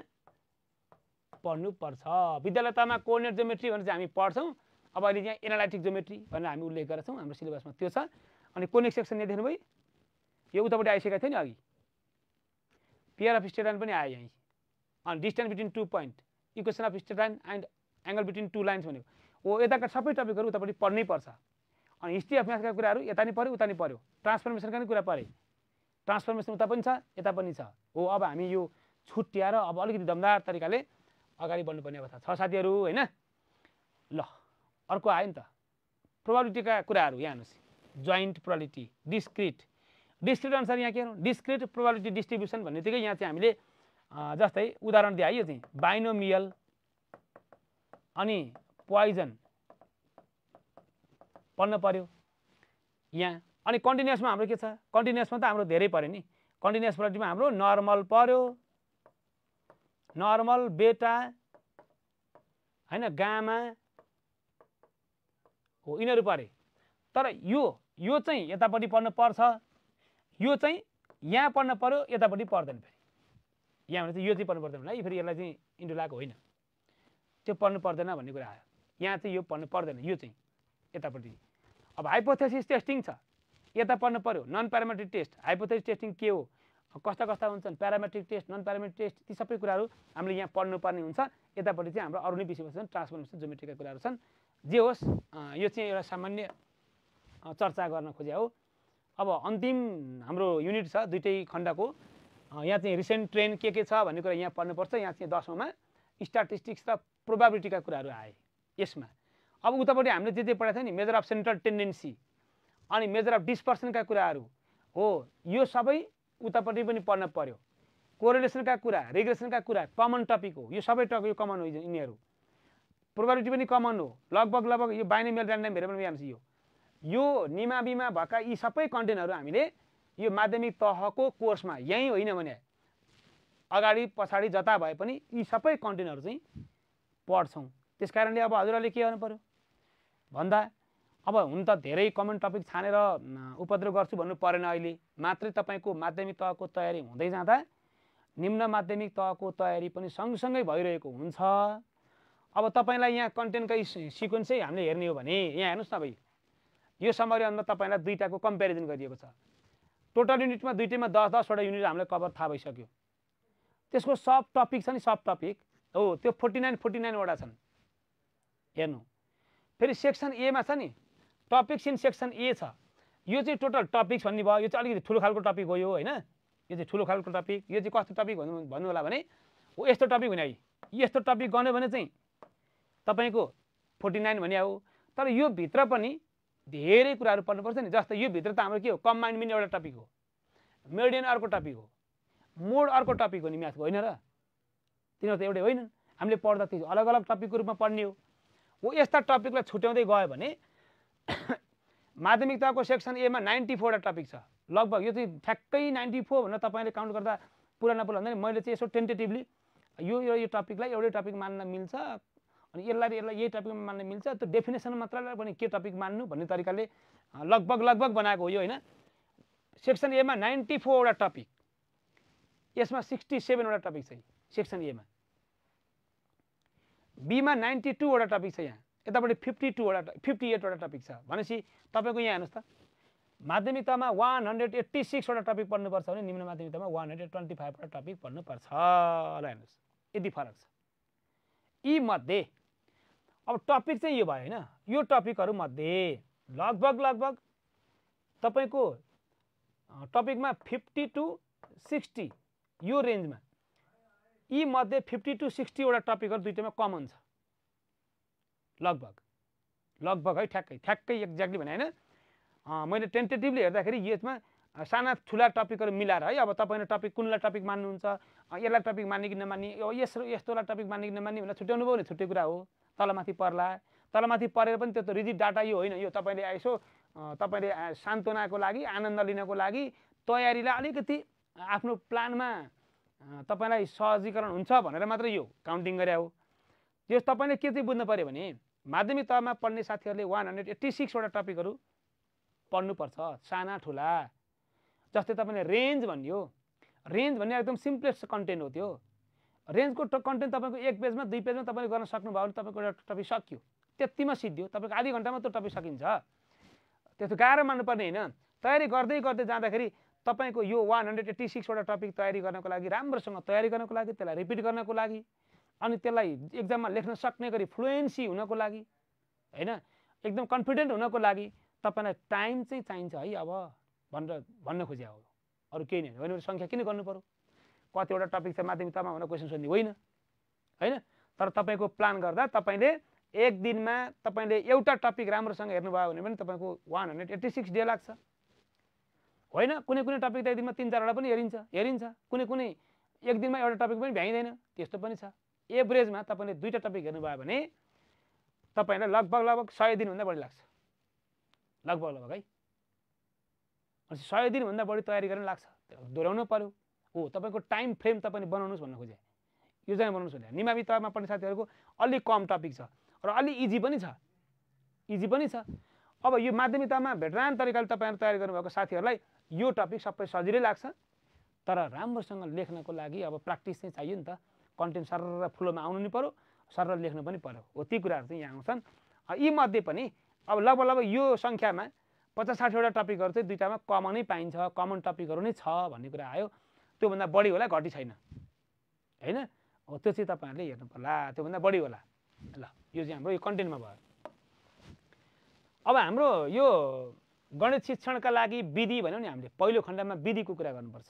पढ्नुपर्छ। विद्यालय तहमा कोअर्डिनेट ज्योमेट्री भनेर चाहिँ हामी पढ्छौँ। अब अहिले यहाँ एनालाइटिक ज्योमेट्री भनेर हामी उल्लेख गरेका छौँ, हाम्रो सिलेबसमा त्यो छ। अनि कोनिक सेक्सन यहाँ देख्नुभयो, यो उतापट्टि आइसकेको थियो नि अघि। पेयर अफ स्ट्रेट लाइन पनि आयो यहीँ। अनि distance between 2 point, equation of straight line and angle between 2 lines भनेको हो। यताका सबै टपिकहरू उतापट्टि पढ्नै पर्छ। अनि हिस्ट्री अफ म्याथका कुराहरू यता नि पऱ्यो, उता नि पऱ्यो। ट्रान्सफर्मेसनका नि कुरा परे, ट्रान्सफर्मेसन उता पनि छ, यता पनि छ। हो, अब हामी यो छुट्याएर अब अलिकति दमदार तरिकाले अगाडि बढ्नुपर्ने अवस्था छ साथीहरू, होइन? ल, अर्को आयो नि त प्रोबेबिलिटीका कुराहरू। यहाँ हेर्नुहोस्, जोइन्ट प्रोबेबिलिटी, डिस्क्रिट अनुसार यहाँ के गर्नु? डिस्क्रिट प्रोबेबिलिटी डिस्ट्रिब्युसन भन्ने बित्तिकै यहाँ चाहिँ हामीले जस्तै उदाहरण दिए, यो चाहिँ बाइनोमियल अनि पोइजन पढ्न पर्यो यहाँ। अनि कन्टिन्युअसमा हाम्रो के छ? कन्टिन्युअसमा त हाम्रो धेरै पऱ्यो नि। कन्टिन्युअस प्रोबेबिलिटीमा हाम्रो नर्मल पर्यो, नर्मल, बेटा होइन, गामा हो, यिनीहरू परे। तर यो चाहिँ यतापट्टि पढ्न पर्छ, यो चाहिँ यहाँ पढ्न पर्यो, यतापट्टि पर्दैन। फेरि यहाँ भने चाहिँ यो चाहिँ पढ्नु पर्दैन है, फेरि यसलाई चाहिँ इन्टु लगाएको होइन, त्यो पढ्नु पर्दैन भन्ने कुरा आयो। यहाँ चाहिँ यो पढ्नु पर्दैन, यो चाहिँ यतापट्टि। अब हाइपोथेसिस टेस्टिङ छ, यता पढ्नु पर्यो। Non parametric test, hypothesis testing के हो, कस्ता कस्ता हुन्छन्, parametric test, non parametric test, ती सबै कुराहरू हामीले यहाँ पढ्नुपर्ने हुन्छ। यतापट्टि चाहिँ हाम्रो अरू नै विषयवस्तु छन्, ट्रान्सफर्मेसन ज्योमेट्रीका कुराहरू छन्। जे होस्, यो चाहिँ एउटा सामान्य चर्चा गर्न खोजे हो। अब अन्तिम हाम्रो युनिट छ दुईटै खण्डको। यहाँ चाहिँ रिसेन्ट ट्रेन्ड के छ भन्ने कुरा यहाँ पढ्नुपर्छ। यहाँ चाहिँ 10औँमा स्ट्याटिस्टिक्स र प्रोबेबिलिटीका कुराहरू आए यसमा। अब उतापट्टि हामीले जे पढाएको थियो नि, मेजर अफ सेन्ट्रल टेन्डेन्सी अनि मेजर अफ डिस्पर्सनका कुराहरू हो, यो सबै उतापट्टि पनि पढ्न पर्यो। कोरिलेसनका कुरा, रिग्रेसनका कुरा कमन टपिक हो, यो सबै टपिक कमन हो यिनीहरू। प्रोबेबिलिटी पनि कमन हो, लगभग यो बाइनोमियल र्यान्डम भेरिएबल यो निमाविमा भएका यी सबै कन्टेन्टहरू हामीले यो माध्यमिक तहको कोर्समा यहीँ होइन भने अगाडि पछाडि जता भए पनि यी सबै कन्टेन्टहरू चाहिँ पढ्छौँ। त्यसकारणले अब हजुरहरूले के गर्नु पर्यो भन्दा, अब हुन त धेरै कमन टपिक छानेर उपद्रव गर्छु भन्नु परेन। अहिले मात्रै तपाईँको माध्यमिक तहको तयारी हुँदै जाँदा निम्न माध्यमिक तहको तयारी पनि सँगसँगै भइरहेको हुन्छ। अब तपाईँलाई यहाँ कन्टेन्टकै सिक्वेन्सै हामीले हेर्ने हो भने यहाँ हेर्नुहोस् न भाइ, यो समरी अन्त तपाईँलाई दुईटाको कम्पेरिजन गरिएको छ। टोटल युनिटमा दुईटैमा 10-10वटा युनिट हामीले कभर थाहा भइसक्यो। त्यसको सब टपिक छ नि, सब टपिक हो, त्यो 49-49वटा छन्। हेर्नु, फेरि सेक्सन एमा छ नि टपिक्स इन सेक्सन ए छ। यो चाहिँ टोटल टपिक्स भन्ने भयो, यो चाहिँ अलिकति ठुलो खालको टपिक हो यो, होइन? यो चाहिँ ठुलो खालको टपिक। यो चाहिँ कस्तो टपिक भन्नु होला भने हो, यस्तो टपिक हुने है, यस्तो टपिक गर्नु भने चाहिँ तपाईँको 49 भने हो। तर यो भित्र पनि धेरै कुराहरू पढ्नुपर्छ नि। जस्तै यो भित्र त हाम्रो के हो, कम्बाइन्ड मिन एउटा टपिक हो, मेडियन अर्को टपिक हो, मोड अर्को टपिक हो नि म्याथको, होइन र? तिनीहरू त एउटै होइनन्। हामीले पढ्दा त्यो अलग अलग टपिकको रूपमा पढ्ने हो। यस्ता टपिकलाई छुट्याउँदै गयो भने माध्यमिक तहको सेक्सन एमा 94वटा टपिक छ लगभग। यो चाहिँ ठ्याक्कै 94 भनेर तपाईँले काउन्ट गर्दा पुरा नपुरा भन्दा मैले चाहिँ यसो टेन्टेटिभली यो टपिकलाई एउटै टपिक मान्न मिल्छ, अनि यसलाई यही टपिकमा मान्न मिल्छ, त्यो डेफिनेसन मात्रलाई पनि के टपिक मान्नु भन्ने तरिकाले लगभग बनाएको हो यो, होइन? सेक्सन एमा 94वटा टपिक, यसमा 67वटा टपिक छ सेक्सन एमा। बीमा 92वटा टपिक छ यहाँ, यतापट्टि 58 वटा टपिक छ भनेपछि तपाईको यहाँ हेर्नुस् त माध्यमिक तहमा 186 वटा टपिक पढ्नुपर्छ भने निम्न माध्यमिक तहमा 125 वटा टपिक पढ्नुपर्छ ल हेर्नुस् यति फरक छ यी मध्ये अब टपिक चाहिँ यो भयो हैन यो टपिकहरु मध्ये लगभग तपाईको टपिकमा 50 टु 60 यो रेन्जमा यी मध्ये 50 टु 60 वटा टपिकहरु दुईटैमा कमन छ लगभग है ठ्याक्कै एक्ज्याक्टली भने हैन मैले टेन्टेटिभली हेर्दाखेरि यसमा साना ठुला टपिकहरु मिलाएर है अब तपाईले टपिक कुनलाई टपिक मान्नुहुन्छ यसलाई टपिक मान्ने कि नमान्ने यस्तोलाई टपिक मान्ने कि नमान्ने भनेर छुट्याउनु भयो भने छुट्टै कुरा हो तलमाथि पर्ला तलमाथि परेर पनि त्यो त रिजिड डाटा यो होइन यो तपाईले यसो तपाईले सान्तनाको लागि आनन्द लिनको लागि तयारीलाई अलिकति आफ्नो प्लानमा तपाईलाई सहजीकरण हुन्छ भनेर मात्र यो काउन्टिङ गरे हो त्यस तपाईले के चाहिँ बुझ्नु पर्यो भने माध्यमिक तहमा पढ्ने साथीहरुले 186 वटा टपिकहरु पढ्नु पर्छ साना ठुला जस्तै तपाईले रेन्ज भन्यो रेन्ज भन्ने एकदम सिम्पलेस्ट कन्टेन्ट हो त्यो रेन्जको कन्टेन्ट तपाईको एक पेजमा दुई पेजमा तपाईले गर्न सक्नु भयो भने तपाईको एउटा टपिक सक्यो त्यतिमा सिद्धियो तपाईको आधी घण्टामा त्यो टपिक सकिन्छ त्यस्तो गाह्रो मान्नु पर्ने हैन तयारी गर्दै गर्दै जाँदाखेरि तपाईको यो 186 वटा टपिक तयारी गर्नको लागि राम्रोसँग तयारी गर्नको लागि त्यसलाई रिपिट गर्नको लागि अनि त्यसलाई एक्जाममा लेख्न सक्ने गरी फ्लुएन्सी हुनको लागि हैन एकदम कन्फिडेन्ट हुनको लागि तपाईलाई टाइम चाहिँ चाहिन्छ है अब भन्न खोजे हो अरु केही नै होइन संख्या किन गर्नु पर्यो कतिवटा टपिक छ माध्यमिक तहमा भनेर क्वेशन सोध्ने होइन हैन तर तपाईको प्लान गर्दा तपाईले एक दिनमा तपाईले एउटा टपिक राम्रोसँग हेर्नु भयो भने पनि तपाईको 186 डे लाग्छ होइन कुनै टपिक त एक दिनमा 3-4 वटा पनि हेरिन्छ कुनै एक दिनमा एउटा टपिक पनि भ्याइदैन त्यस्तो पनि छ एभरेजमा तपाईले दुईटा टपिक हेर्नु भयो भने तपाईलाई लगभग 100 दिन भन्दा बढी लाग्छ लगभग है अनि 100 दिन भन्दा बढी तयारी गर्न लाग्छ दोहोर्याउनु पर्यो हो तपाईको टाइम फ्रेम तपाईले बनाउनुस् भन्न खोजे योजना बनाउनुस् भने निमावि तहमा पढ्ने साथीहरुको अलि कम टपिक छ र अलि इजी पनि छ अब यो माध्यमिक तहमा भेटरान तरिकाले तपाईहरु तयारी गर्नुभएको साथीहरुलाई यो टपिक सबै सजिलै लाग्छ तर राम्रोसँग लेख्नको लागि अब प्र्याक्टिस चाहिँ चाहियो नि त कन्टेन्ट सरर फ्लोमा आउनु नि पर्यो सरर लेख्नु पनि पर्यो हो ती कुराहरु चाहिँ यहाँ आउँछन् यी मध्ये पनि अब लगभग यो संख्यामा 50-60 वटा टपिकहरु चाहिँ दुईटामा कमनै पाइन्छ कमन टपिकहरु नै छ भन्ने कुरा आयो त्यो भन्दा बढी होला घटी छैन हैन हो त्यो चाहिँ तपाईहरुले हेर्नु पर्ला त्यो भन्दा बढी होला ल यो चाहिँ हाम्रो यो कन्टेन्टमा भयो अब हाम्रो यो गणित शिक्षणका लागि विधि भन्यो नि हामीले पहिलो खण्डमा विधिको कुरा गर्नुपर्छ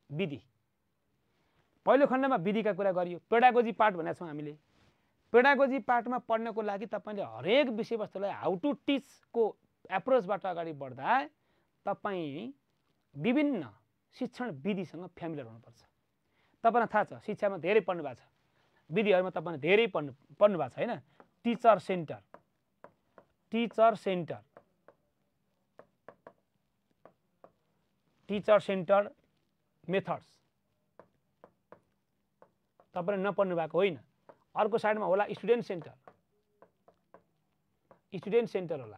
विधि पहिलो खण्डमा विधिका कुरा गरियो पेडागोजी पार्ट भनेको छौं हामीले पेडागोजी पार्टमा पढ्नको लागि तपाईले हरेक विषयवस्तुलाई हाउ टु टिच को एप्रोचबाट अगाडि बढ्दा तपाई विभिन्न शिक्षण विधिसँग फ्यामिलियर हुनुपर्छ तपाईलाई थाहा छ शिक्षामा धेरै पढ्नु भएको छ विधिहरुमा तपाईले धेरै पढ्नु भएको छ हैन टीचर सेन्टर मेथड्स तपाईले नपढ्नु भएको होइन अर्को साइडमा होला स्टुडेन्ट सेन्टर होला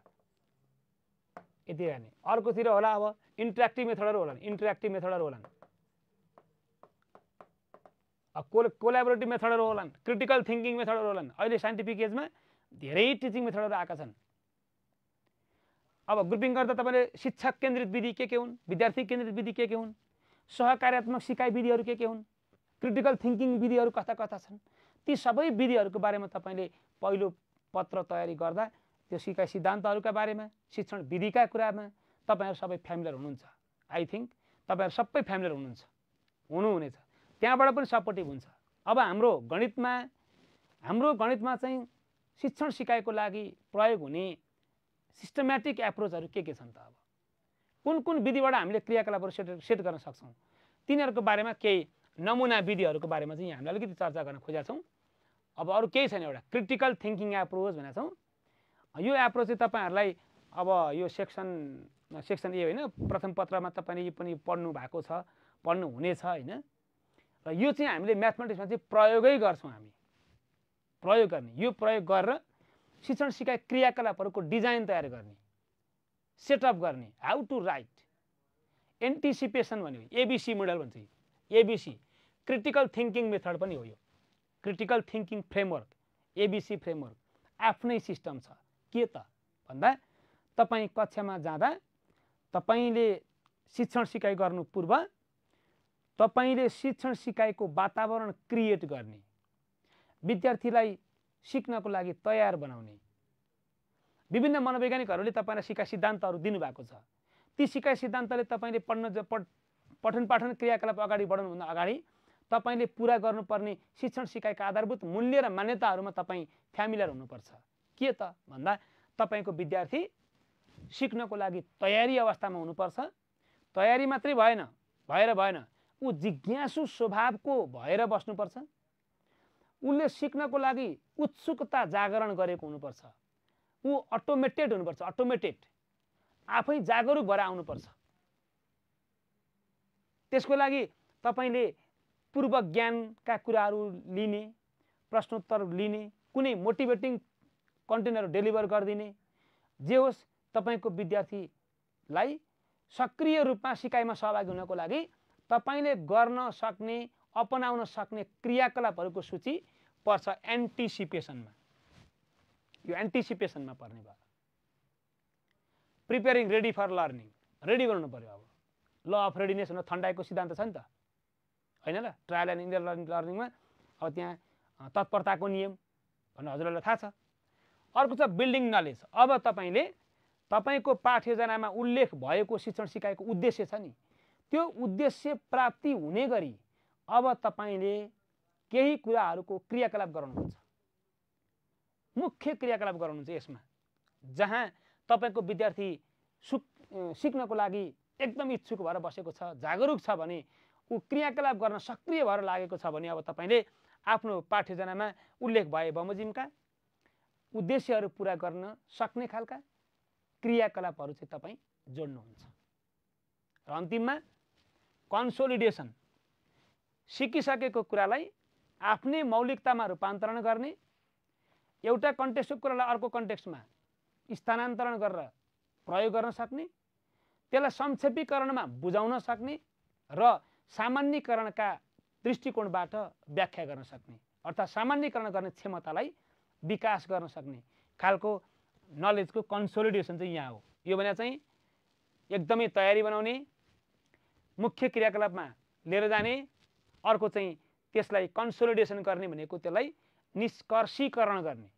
यति हैन अर्कोतिर होला अब इन्टरेक्टिभ मेथडहरु होलान् कोल्याबोरेटिभ मेथडहरु होलान् क्रिटिकल थिंकिङ मेथडहरु होलान् अहिले साइन्टिफिक एजमा धेरै टिचिङ मेथडहरु आएका छन् अब ग्रुपिङ गर्दा तपाईले शिक्षक केन्द्रित विधि के हुन् विद्यार्थी केन्द्रित विधि के हुन् सहकार्यात्मक सिकाइ विधिहरु के हुन् क्रिटिकल थिंकिङ विधिहरु कस्ता छन् ती सबै विधिहरुको बारेमा तपाईले पहिलो पत्र तयारी गर्दा त्यो सिकाइ सिद्धान्तहरुका बारेमा शिक्षण विधिका कुरामा तपाईहरु सबै फ्यामिलियर हुनुहुन्छ आई थिंक तपाईहरु सबै फ्यामिलियर हुनुहुनेछ त्यहाँबाट पनि सपोर्टिभ हुन्छ अब हाम्रो गणितमा चाहिँ शिक्षण सिकाइको लागि प्रयोग हुने सिस्टमेटिक एप्रोचहरु के छन् त अब कुन विधिबाट हामीले क्रियाकलापहरु सेट गर्न सक्छौं तिनीहरुको बारेमा केही नमुना विधिहरुको बारेमा चाहिँ हामीले अलिकति चर्चा गर्न खोजेका छौं अब अरु केही छैन एउटा क्रिटिकल थिंकिङ एप्रोच भनेका छौं यो एप्रोच चाहिँ तपाईहरुलाई अब यो सेक्सन ए हैन प्रथम पत्रमा तपाईले यो पनि पढ्नु भएको छ पढ्नु हुनेछ हैन र यो चाहिँ हामीले म्याथमेटिक्समा चाहिँ प्रयोगै गर्छौं हामी प्रयोग गर्ने यो प्रयोग गरेर शिक्षण सिकाइ क्रियाकलापहरुको डिजाइन तयार गर्ने सेटअप गर्ने हाउ टु राइट एन्टिसिपेसन भन्यो एबीसी मोडल भन्छ एबीसी क्रिटिकल थिंकिङ मेथड पनि हो यो critical thinking framework ABC framework आफ्नै सिस्टम छ। के त भन्दा तपाईँ कक्षामा जाँदा तपाईँले शिक्षण सिकाइ गर्नु पूर्व तपाईँले शिक्षण सिकाइको वातावरण क्रिएट गर्ने, विद्यार्थीलाई सिक्नको लागि तयार बनाउने, विभिन्न मनोवैज्ञानिकहरूले तपाईँलाई सिकाइ सिद्धान्तहरू दिनुभएको छ। ती सिकाइ सिद्धान्तले तपाईँले पठन पाठन क्रियाकलाप अगाडि बढाउनुभन्दा अगाडि तपाईँले पुरा गर्नुपर्ने शिक्षण सिकाइका आधारभूत मूल्य र मान्यताहरूमा तपाईँ फ्यामिलियर हुनुपर्छ। के त भन्दा तपाईँको विद्यार्थी सिक्नको लागि तयारी अवस्थामा हुनुपर्छ। तयारी मात्रै भएन ऊ जिज्ञासु स्वभावको भएर बस्नुपर्छ। उसले सिक्नको लागि उत्सुकता जागरण गरेको हुनुपर्छ। ऊ अटोमेटेड हुनुपर्छ, अटोमेटेड आफै जागरुक भएर आउनुपर्छ। त्यसको लागि तपाईँले पूर्व ज्ञानका कुराहरू लिने, प्रश्नोत्तर लिने, कुनै मोटिभेटिङ कन्टेन्टहरू डेलिभर गरिदिने, जे होस् तपाईँको विद्यार्थीलाई सक्रिय रूपमा सिकाइमा सहभागी हुनको लागि तपाईँले गर्न सक्ने, अपनाउन सक्ने क्रियाकलापहरूको सूची पर्छ एन्टिसिपेसनमा। यो एन्टिसिपेसनमा पर्ने भयो। Preparing ready for learning, ready गर्नु पर्यो। अब ल अफ रेडिनेस हुन थन्डाइको सिद्धान्त छ नि त, होइन र? ट्रायल एन्ड इन्डिया लर्निङमा अब त्यहाँ तत्परताको नियम भन्ने हजुरहरूलाई थाहा छ। अर्को छ बिल्डिङ नलेज। अब तपाईँले तपाईँको पाठ्ययोजनामा उल्लेख भएको शिक्षण सिकाइको उद्देश्य छ नि, त्यो उद्देश्य प्राप्ति हुने गरी अब तपाईँले केही कुराहरूको क्रियाकलाप गराउनुहुन्छ। मुख्य क्रियाकलाप गराउनुहुन्छ यसमा, जहाँ तपाईँको विद्यार्थी सिक्नको लागि एकदम इच्छुक भएर बसेको छ, जागरुक छ भने, ऊ क्रियाकलाप गर्न सक्रिय भएर लागेको छ भने अब तपाईँले आफ्नो पाठ्ययोजनामा उल्लेख भए बमोजिमका उद्देश्यहरू पुरा गर्न सक्ने खालका क्रियाकलापहरू चाहिँ तपाईँ जोड्नुहुन्छ। र अन्तिममा कन्सोलिडेसन, सिकिसकेको कुरालाई आफ्नै मौलिकतामा रूपान्तरण गर्ने, एउटा कन्टेक्स्टको कुरालाई अर्को कन्टेक्स्टमा स्थानान्तरण गरेर प्रयोग गर्न सक्ने, त्यसलाई संक्षेपीकरणमा बुझाउन सक्ने र सामान्यीकरणका दृष्टिकोणबाट व्याख्या गर्न सक्ने, अर्थात् सामान्यीकरण गर्ने क्षमतालाई विकास गर्न सक्ने खालको नलेजको कन्सोलिडेसन चाहिँ यहाँ हो। यो भने चाहिँ एकदमै तयारी बनाउने, मुख्य क्रियाकलापमा लिएर जाने, अर्को चाहिँ त्यसलाई कन्सोलिडेसन गर्ने भनेको त्यसलाई निष्कर्षीकरण गर्ने,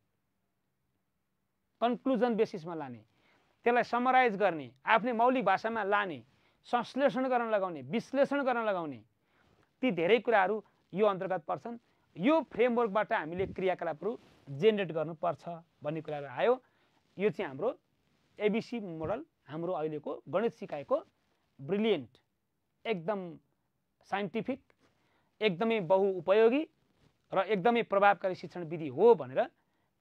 कन्क्लुजन बेसिसमा लाने, त्यसलाई समराइज गर्ने, आफ्नै मौलिक भाषामा लाने, संश्लेषण गर्न लगाउने, विश्लेषण गर्न लगाउने, ती धेरै कुराहरू यो अन्तर्गत पर्छन्। यो फ्रेमवर्कबाट हामीले क्रियाकलापहरू जेनेरेट गर्नुपर्छ भन्ने कुराहरू आयो। यो चाहिँ हाम्रो एबिसी मोडल, हाम्रो अहिलेको गणित सिकाइको ब्रिलियन्ट, एकदम साइन्टिफिक, एकदमै बहुउपयोगी र एकदमै प्रभावकारी शिक्षण विधि हो भनेर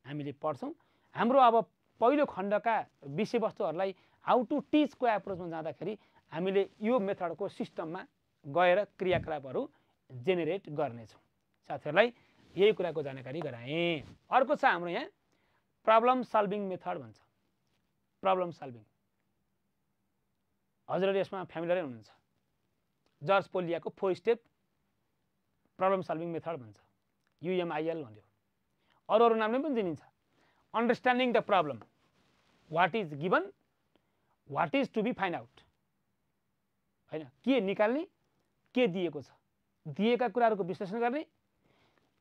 हामीले पढ्छौँ। हाम्रो अब पहिलो खण्डका विषयवस्तुहरूलाई हाउ टु टिचको एप्रोचमा जाँदाखेरि हामीले यो मेथडको सिस्टममा गएर क्रियाकलापहरू जेनेरेट गर्नेछौँ। साथीहरूलाई यही कुराको जानकारी गराएँ। अर्को छ हाम्रो यहाँ प्रब्लम सल्भिङ मेथड भन्छ। प्रब्लम सल्भिङ हजुरहरूले यसमा फ्यामिलियरै हुनुहुन्छ। जर्ज पोलियाको 4 स्टेप प्रब्लम सल्भिङ मेथड भन्छ, UMIL भन्यो। अरू नामले पनि चिनिन्छ। Understanding the problem, what is given, what is to be find out, होइन? के निकाल्ने, के दिएको छ, दिएका कुराहरूको विश्लेषण गर्ने,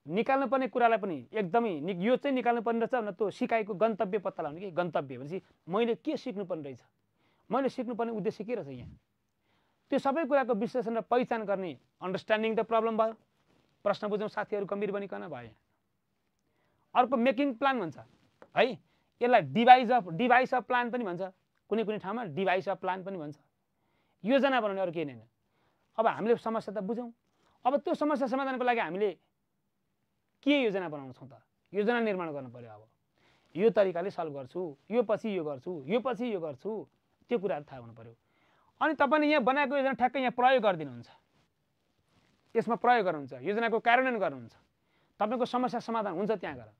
निकाल्नुपर्ने कुरालाई पनि एकदमै यो चाहिँ निकाल्नुपर्ने रहेछ भने त्यो सिकाइको गन्तव्य पत्ता लगाउने। कि गन्तव्य भनेपछि मैले के सिक्नुपर्ने रहेछ, मैले सिक्नुपर्ने उद्देश्य के रहेछ यहाँ, त्यो सबै कुराको विश्लेषण र पहिचान गर्ने अन्डरस्ट्यान्डिङ द प्रब्लम भयो। प्रश्न बुझौँ साथीहरू, गम्भीर बनिकन भयो। अर्को मेकिङ प्लान भन्छ है, यसलाई डिभाइस अफ प्लान पनि भन्छ, कुनै कुनै ठाउँमा डिभाइस अफ प्लान पनि भन्छ। योजना बनाउने, अरू केही होइन। अब हामीले समस्या त बुझौँ, अब त्यो समस्या समाधानको लागि हामीले के योजना बनाउँछौँ त? योजना निर्माण गर्नु पर्यो। अब यो तरिकाले सल्भ गर्छु, यो पछि यो गर्छु, यो पछि यो गर्छु, त्यो कुराहरू थाहा हुनु पर्यो। अनि तपाईँले यहाँ बनाएको योजना ठ्याक्कै यहाँ प्रयोग गरिदिनुहुन्छ, यसमा प्रयोग गर्नुहुन्छ, योजनाको कार्यान्वयन गर्नुहुन्छ, तपाईँको समस्या समाधान हुन्छ। त्यहाँ गएर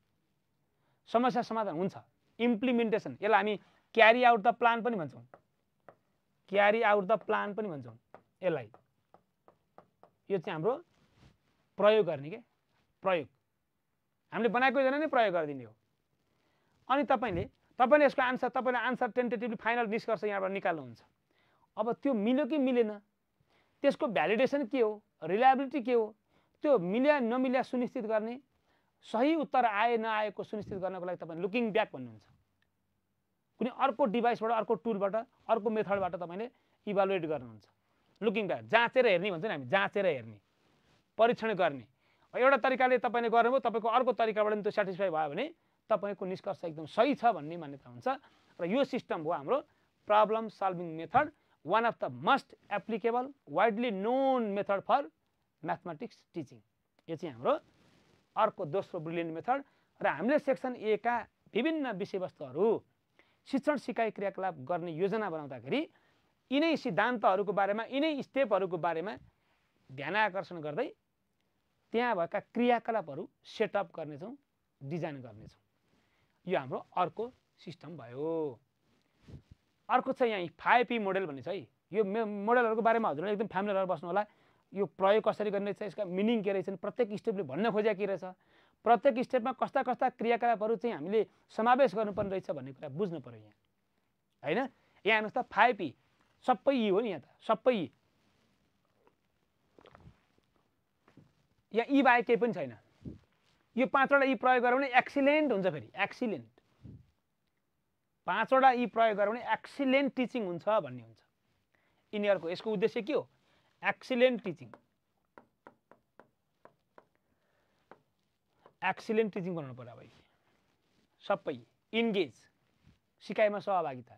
समस्या समाधान हुन्छ। इम्प्लिमेन्टेसन, यसलाई हामी क्यारी आउट द प्लान पनि भन्छौँ, क्यारी आउट द प्लान पनि भन्छौँ यसलाई। यो चाहिँ हाम्रो प्रयोग गर्ने के, प्रयोग हामीले बनाएको योजना नै प्रयोग गरिदिने हो। अनि तपाईले यसको आन्सर तपाईले आन्सर टेन्टेटिभली फाइनल निष्कर्ष यहाँबाट निकाल्नुहुन्छ। अब त्यो मिल्यो कि मिलेन, त्यसको भ्यालिडेसन के हो, रिलायबिलिटी के हो, त्यो मिल्या नमिल्या सुनिश्चित गर्ने, सही उत्तर आए नआएको सुनिश्चित गर्नको लागि तपाईले लुकिङ ब्याक भन्नुहुन्छ। कुनै अर्को डिभाइसबाट, अर्को टुलबाट, अर्को मेथडबाट तपाईले इभ्यालुएट गर्नुहुन्छ। लुकिङ ब्याक, जाँचेर हेर्ने भन्छ नि हामी, जाँचेर हेर्ने, परीक्षण गर्ने। एउटा तरिकाले तपाईले गर्नुभयो, तपाईको अर्को तरिकाबाट नि त्यो सेटिस्फाई भयो भने तपाईको निष्कर्ष एकदम सही छ भन्ने मान्यता हुन्छ। र यो सिस्टम हो हाम्रो problem solving method, one of the most applicable widely known method for mathematics teaching. यो चाहिँ हाम्रो अर्को दोस्रो ब्रिलियन्ट मेथड। र हामीले सेक्सन ए का विभिन्न विषयवस्तुहरू शिक्षण सिकाइ क्रियाकलाप गर्ने योजना बनाउँदाखेरि यिनै सिद्धान्तहरूको बारेमा, यिनै स्टेपहरूको बारेमा ध्यान आकर्षण गर्दै त्यहाँ भएका क्रियाकलापहरू सेटअप गर्नेछौँ, डिजाइन गर्नेछौँ। यो हाम्रो अर्को सिस्टम भयो। अर्को छ यहाँ 5P मोडेल भन्ने छ है। यो मोडेलहरूको बारेमा हजुरले एकदम फ्यामिलियर बस्नु होला। यो प्रयोग कसरी गर्ने छ, यसका मिनिङ के रहेछन्, प्रत्येक स्टेपले भन्न खोजेको के रहेछ, प्रत्येक स्टेपमा कस्ता कस्ता क्रियाकलापहरू चाहिँ हामीले समावेश गर्नुपर्ने रहेछ भन्ने कुरा बुझ्नु पर्यो यहाँ, हैन। यहाँ हेर्नुहोस् त 5P सबै यी हो नि, यहाँ त सबै यी, यहाँ यी बाहेक केही पनि छैन। यो 5वटा यी प्रयोग गऱ्यो भने एक्सिलेन्ट हुन्छ। फेरि एक्सिलेन्ट, 5वटा यी प्रयोग गऱ्यो भने एक्सिलेन्ट टिचिङ हुन्छ भन्ने हुन्छ। यिनीहरूको यसको उद्देश्य के हो, एक्सिलेन्ट टिचिङ, एक्सिलेन्ट टिचिङ बनाउनु पर्यो। अब सबै इन्गेज, सिकाइमा सहभागिता,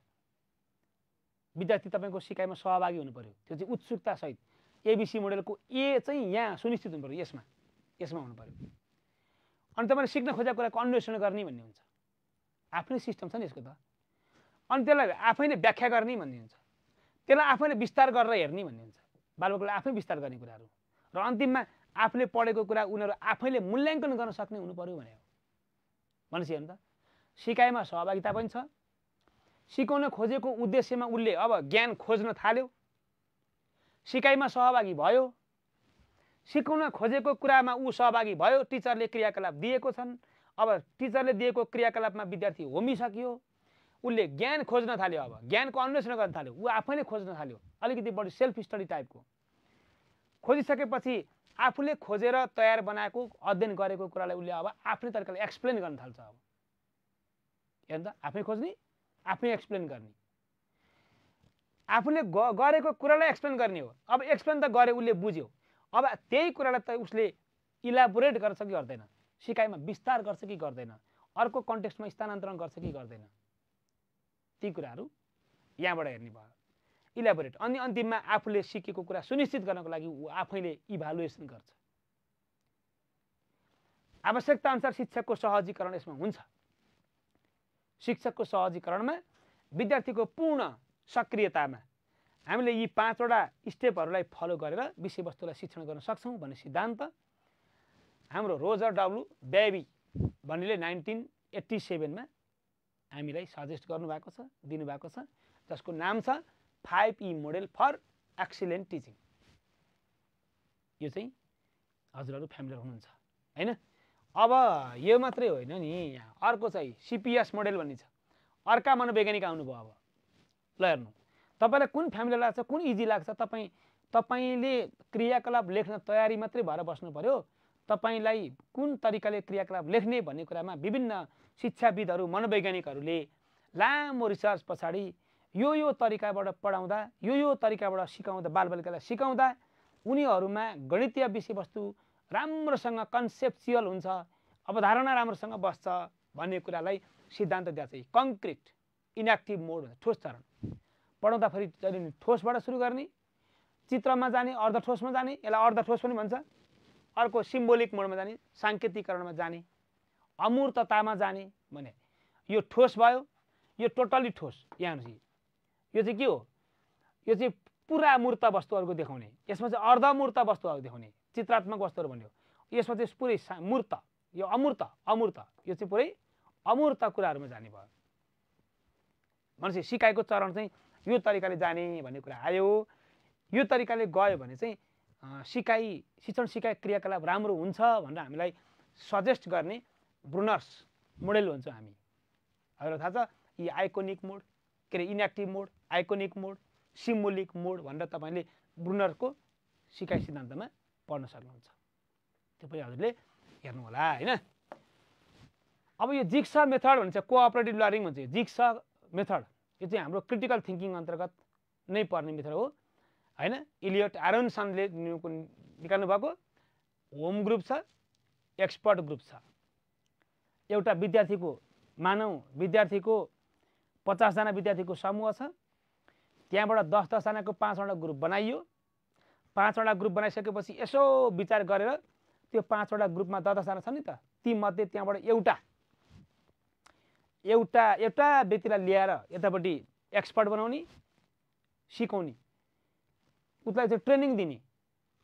विद्यार्थी तपाईको सिकाइमा सहभागी हुनु पर्यो, त्यो चाहिँ उत्सुकता सहित। एबिसी मोडेलको ए चाहिँ यहाँ सुनिश्चित हुनु पर्यो, यसमा हुनु पर्यो। अनि तपाईले सिक्न खोजेको कुराको अन्वेषण गर्ने भन्ने हुन्छ। आफ्नै सिस्टम छ नि यसको त। अनि त्यसलाई आफैले व्याख्या गर्ने भन्ने हुन्छ, त्यसलाई आफैले विस्तार गरेर हेर्ने भन्ने हुन्छ। बालबालिकाले आफै विस्तार गर्ने कुराहरू, र अन्तिममा आफूले पढेको कुरा उनीहरू आफैले मूल्याङ्कन गर्न सक्ने हुनु पर्यो भने हो। भनेपछि हेर्नु त, सिकाइमा सहभागिता पनि छ, सिकाउन खोजेको उद्देश्यमा उसले अब ज्ञान खोज्न थाल्यो, सिकाइमा सहभागी भयो, सिकाउन खोजेको कुरामा ऊ सहभागी भयो, टिचरले क्रियाकलाप दिएको छन्, अब टिचरले दिएको क्रियाकलापमा विद्यार्थी होमिसक्यो, उसले ज्ञान खोज्न थाल्यो, अब ज्ञानको अन्वेषण गर्न थाल्यो, ऊ आफैले खोज्न थाल्यो, अलिकति बढी सेल्फ स्टडी टाइपको। खोजिसकेपछि आफूले खोजेर तयार बनाएको अध्ययन गरेको कुरालाई उसले अब आफ्नै तरिकाले एक्सप्लेन गर्न थाल्छ। अब हेर्नु त, आफै खोज्ने, आफै एक्सप्लेन गर्ने, आफूले गरेको कुरालाई एक्सप्लेन गर्ने हो। अब एक्सप्लेन त गरे, उसले बुझ्यो, अब त्यही कुरालाई त उसले इलाबोरेट गर्छ कि गर्दैन, सिकाइमा विस्तार गर्छ कि गर्दैन, अर्को कन्टेक्स्टमा स्थानान्तरण गर्छ कि गर्दैन, ती कुराहरू यहाँबाट हेर्ने भयो, इलाबोरेट। अनि अन्तिममा आफूले सिकेको कुरा सुनिश्चित गर्नको लागि ऊ आफैले इभ्यालुएसन गर्छ। आवश्यकता अनुसार शिक्षकको सहजीकरण यसमा हुन्छ। शिक्षकको सहजीकरणमा विद्यार्थीको पूर्ण सक्रियतामा हामीले यी 5वटा स्टेपहरूलाई फलो गरेर विषयवस्तुलाई शिक्षण गर्न सक्छौँ भन्ने सिद्धान्त हाम्रो रोजर डब्लु बेबी भन्नेले 1987 मा हामीलाई सजेस्ट गर्नुभएको छ, दिनुभएको छ, जसको नाम छ 5E model for excellent teaching. यो चाहिँ हजुरहरू फ्यामिलियर हुनुहुन्छ हैन। अब यो मात्रै होइन नि, यहाँ अर्को चाहिँ CPS मोडेल भन्ने छ। अर्का मनोवैज्ञानिक आउनुभयो। अब ल हेर्नु, तपाईलाई कुन फ्यामिलियर लाग्छ, कुन इजी लाग्छ, तपाईले क्रियाकलाप लेख्न तयारी मात्रै भएर बस्नु पर्यो। तपाईलाई कुन तरिकाले क्रियाकलाप लेख्ने भन्ने कुरामा विभिन्न शिक्षाविदहरू, मनोवैज्ञानिकहरूले लामो रिसर्च पछाडि यो तरिकाबाट पढाउँदा, यो तरिकाबाट सिकाउँदा, बालबालिकालाई सिकाउँदा उनीहरूमा गणितीय विषयवस्तु राम्रोसँग कन्सेप्चुअल हुन्छ, अवधारणा राम्रोसँग बस्छ भन्ने कुरालाई सिद्धान्त दिएको छ। कङ्क्रिट इनएक्टिभ मोड, ठोस चरण। पढाउँदाखेरि जहिले नि ठोसबाट सुरु गर्ने, चित्रमा जाने, अर्धठोसमा जाने, यसलाई अर्धठोस पनि भन्छ। अर्को सिम्बोलिक मोडमा जाने, साङ्केतिकरणमा जाने, अमूर्ततामा जाने भने यो ठोस भयो, यो टोटली ठोस। यहाँ हेर्नुहोस्, यो चाहिँ के हो, यो चाहिँ पुरा मूर्त वस्तुहरूको देखाउने, यसमा चाहिँ अर्धमूर्त वस्तुहरू देखाउने, चित्रात्मक वस्तुहरू भन्यो। यसमा चाहिँ पुरै मूर्त, यो अमूर्त, यो चाहिँ पुरै अमूर्त कुराहरूमा जाने भयो। भनेपछि सिकाइको चरण चाहिँ यो तरिकाले जाने भन्ने कुरा आयो। यो तरिकाले गयो भने चाहिँ शिक्षण सिकाइ क्रियाकलाप राम्रो हुन्छ भनेर हामीलाई सजेस्ट गर्ने ब्रुनर्स मोडेल भन्छौँ हामी। हजुरलाई थाहा छ यी आइकोनिक मोड के अरे इनएक्टिभ मोड आइकोनिक मोड सिम्बोलिक मोड भनेर तपाईँले ब्रुनरको सिकाइ सिद्धान्तमा पढ्न सक्नुहुन्छ त्यो पनि हजुरले हेर्नु होला हैन अब यो जिग्सा मेथड भन्छ कोअपरेटिभ लर्निङ भन्छ जिग्सा मेथड यो चाहिँ हाम्रो क्रिटिकल थिंकिङ अन्तर्गत नै पर्ने मेथड हो हैन इलियट एरोनसनले निकाल्नु भएको होम ग्रुप छ एक्सपर्ट ग्रुप छ एउटा विद्यार्थीको मानौ विद्यार्थीको 50 जना विद्यार्थीको समूह छ त्यहाँबाट 10 जनाको 5 वटा ग्रुप बनाइयो 5 वटा ग्रुप बनाइसकेपछि यसो विचार गरेर त्यो 5 वटा ग्रुपमा 10 जना छ नि त ती मध्ये त्यहाँबाट एउटा व्यक्तिलाई ल्याएर यतापट्टि एक्सपर्ट बनाउने सिकाउने उसलाई चाहिँ ट्रेनिङ दिने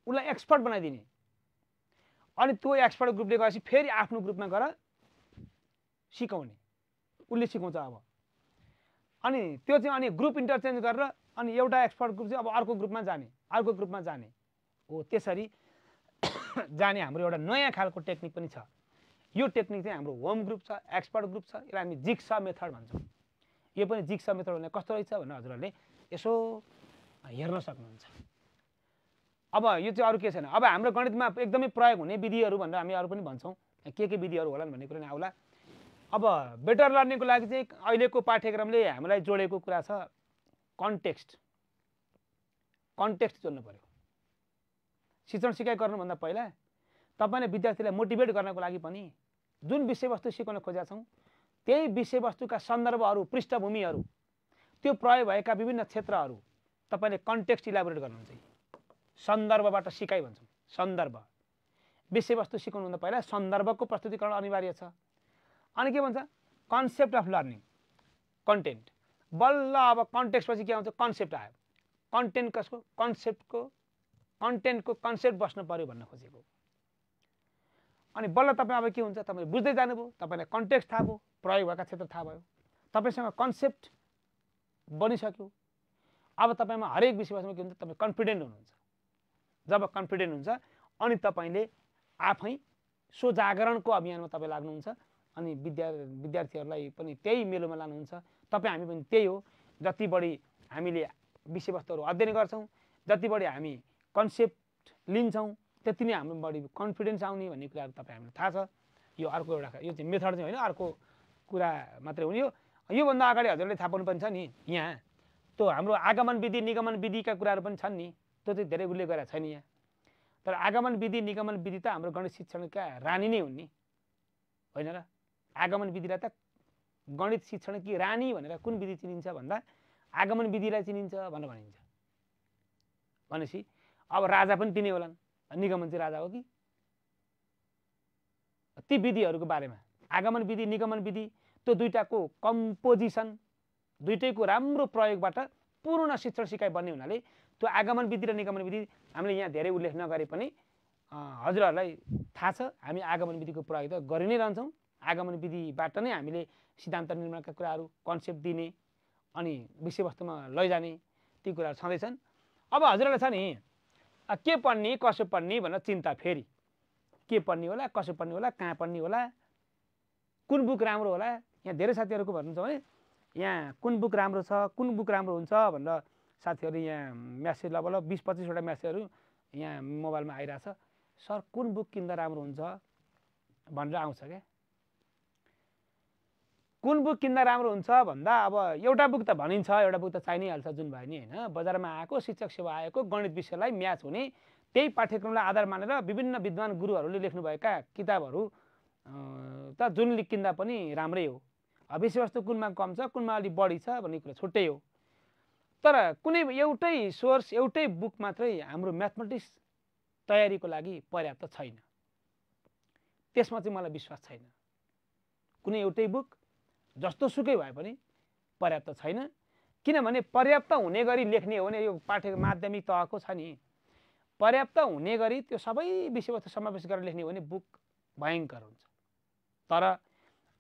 उसलाई एक्सपर्ट बनाइदिने अनि त्यो एक्सपर्ट ग्रुपले गएपछि फेरि आफ्नो ग्रुपमा गएर सिकाउने उसले सिकाउँछ अब अनि त्यो चाहिँ अनि ग्रुप इन्टरचेन्ज गरेर अनि एउटा एक्सपर्ट ग्रुप चाहिँ अब अर्को ग्रुपमा जाने हो त्यसरी जाने हाम्रो एउटा नयाँ खालको टेक्निक पनि छ यो टेक्निक चाहिँ हाम्रो होम ग्रुप छ एक्सपर्ट ग्रुप छ यसलाई हामी जिग्सा मेथड भन्छौँ यो पनि जिग्सा मेथड भने कस्तो रहेछ भनेर हजुरहरूले यसो हेर्न सक्नुहुन्छ अब यो चाहिँ अरु के छैन अब हाम्रो गणितमा एकदमै प्रयोग हुने विधिहरू भनेर हामी अरु पनि भन्छौँ के विधिहरू होलान् भन्ने कुरा नि आउला अब बेटर लर्निङको लागि चाहिँ अहिलेको पाठ्यक्रमले हामीलाई जोडेको कुरा छ कन्टेक्स्ट जोड्नु पर्यो शिक्षण सिकाइ गर्नुभन्दा पहिला तपाईले विद्यार्थीलाई मोटिभेट गर्नको लागि पनि जुन विषयवस्तु सिकाउन खोजेका छौं त्यही विषयवस्तुका सन्दर्भहरू पृष्ठभूमिहरू त्यो प्रयोग भएका विभिन्न क्षेत्रहरू तपाईले कन्टेक्स्ट इलाबोरेट गर्नुहुन्छ सन्दर्भबाट सिकाइ भन्छौं सन्दर्भ विषयवस्तु सिकाउनुभन्दा पहिला सन्दर्भको प्रस्तुतिकरण अनिवार्य छ अनि के भन्छ कन्सेप्ट अफ लर्निङ कन्टेन्ट बल्ल अब कन्टेक्स्ट पछि के आउँछ कन्सेप्ट आयो कन्टेन्ट कसको कन्टेन्टको कन्सेप्ट बस्नु पर्यो भन्न खोजेको अनि बल्ल तपाईं अब के हुन्छ तपाईले बुझ्दै जानुभयो तपाईलाई कन्टेक्स्ट थाहा भयो प्रयोग भएका क्षेत्र थाहा भयो तपाईसँग कन्सेप्ट बनिसक्यो अब तपाईमा हरेक विषयमा के हुन्छ तपाई कन्फिडेन्ट हुनुहुन्छ जब कन्फिडेन्ट हुन्छ अनि तपाईले आफै सो जागरणको अभियानमा तपाई लाग्नुहुन्छ अनि विद्यार्थीहरूलाई पनि त्यही मेलोमा लानुहुन्छ तपाई हामी पनि त्यही हो जति बढी हामीले विषयवस्तुहरू अध्ययन गर्छौं जति बढी हामी कन्सेप्ट लिन्छौं त्यति नै हाम्रो बढी कन्फिडेन्स आउने भन्ने कुराहरु तपाई हामीलाई थाहा छ यो अर्को एउटा यो चाहिँ मेथड चाहिँ हैन अर्को कुरा मात्रै हो यो भन्दा अगाडि हजुरले थाहा पाउनु पनि छ नि यहाँ त्यो हाम्रो आगमन विधि निगमन विधिका कुराहरु पनि छन् नि त्यो चाहिँ धेरै उल्लेख गरेको छैन यहाँ तर आगमन विधि निगमन विधि त हाम्रो गणित शिक्षणका रानी नै हुन् नि हैन र आगमन विधिलाई त गणित शिक्षणकी रानी भनेर कुन विधि चिनिन्छ भन्दा आगमन विधिलाई चिनिन्छ भनेर भनिन्छ भनेपछि अब राजा पनि तिनै होलान् निगमन चाहिँ राजा हो कि ती विधिहरूको बारेमा आगमन विधि निगमन विधि त्यो दुईटाको कम्पोजिसन दुईटैको राम्रो प्रयोगबाट पूर्ण शिक्षण सिकाइ बन्ने हुनाले त्यो आगमन विधि र निगमन विधि हामीले यहाँ धेरै उल्लेख नगरे पनि हजुरहरूलाई थाहा छ हामी आगमन विधिको प्रयोग त गरि नै रहन्छौं आगमन विधिबाट नै हामीले सिद्धान्त निर्माणका कुराहरू कन्सेप्ट दिने अनि विषयवस्तुमा लैजाने ती कुराहरू छँदैछन् अब हजुरहरूलाई छ नि के पढ्ने कसो पढ्ने भनेर चिन्ता फेरि के पढ्ने होला कसो पढ्ने होला कहाँ पढ्ने होला कुन बुक राम्रो होला यहाँ धेरै साथीहरूको भन्नुहुन्छ भने यहाँ कुन बुक राम्रो छ कुन बुक राम्रो हुन्छ भनेर साथीहरू यहाँ मेसेज ल 20-25 वटा मेसेजहरू यहाँ मोबाइलमा आइराछ सर कुन बुक किन्दा राम्रो हुन्छ भनेर आउँछ के कुन बुक किन्दा राम्रो हुन्छ भन्दा अब एउटा बुक त भनिन्छ एउटा बुक त चाहि नै हाल्छ जुन भयो नि हैन बजारमा आएको शिक्षक सेवा आएको गणित विषयलाई म्याच हुने त्यही पाठ्यक्रमलाई आधार मानेर विभिन्न विद्वान गुरुहरूले लेख्नु भएका किताबहरू त जुन किन्दा पनि राम्रै हो विषयवस्तु कुनमा कम छ कुनमा अलि बढी छ भन्ने कुरा छुट्टै हो तर कुनै एउटै सोर्स एउटै बुक मात्रै हाम्रो म्याथमेटिक्स तयारीको लागि पर्याप्त छैन त्यसमा चाहिँ मलाई विश्वास छैन कुनै एउटै बुक जस्तो सुकै भए पनि पर्याप्त छैन किनभने पर्याप्त हुने गरी लेख्ने हो भने यो पाठ्य माध्यमिक तहको छ नि पर्याप्त हुने गरी त्यो सबै विषयवस्तु समावेश गरेर लेख्ने हो भने बुक भयंकर हुन्छ तर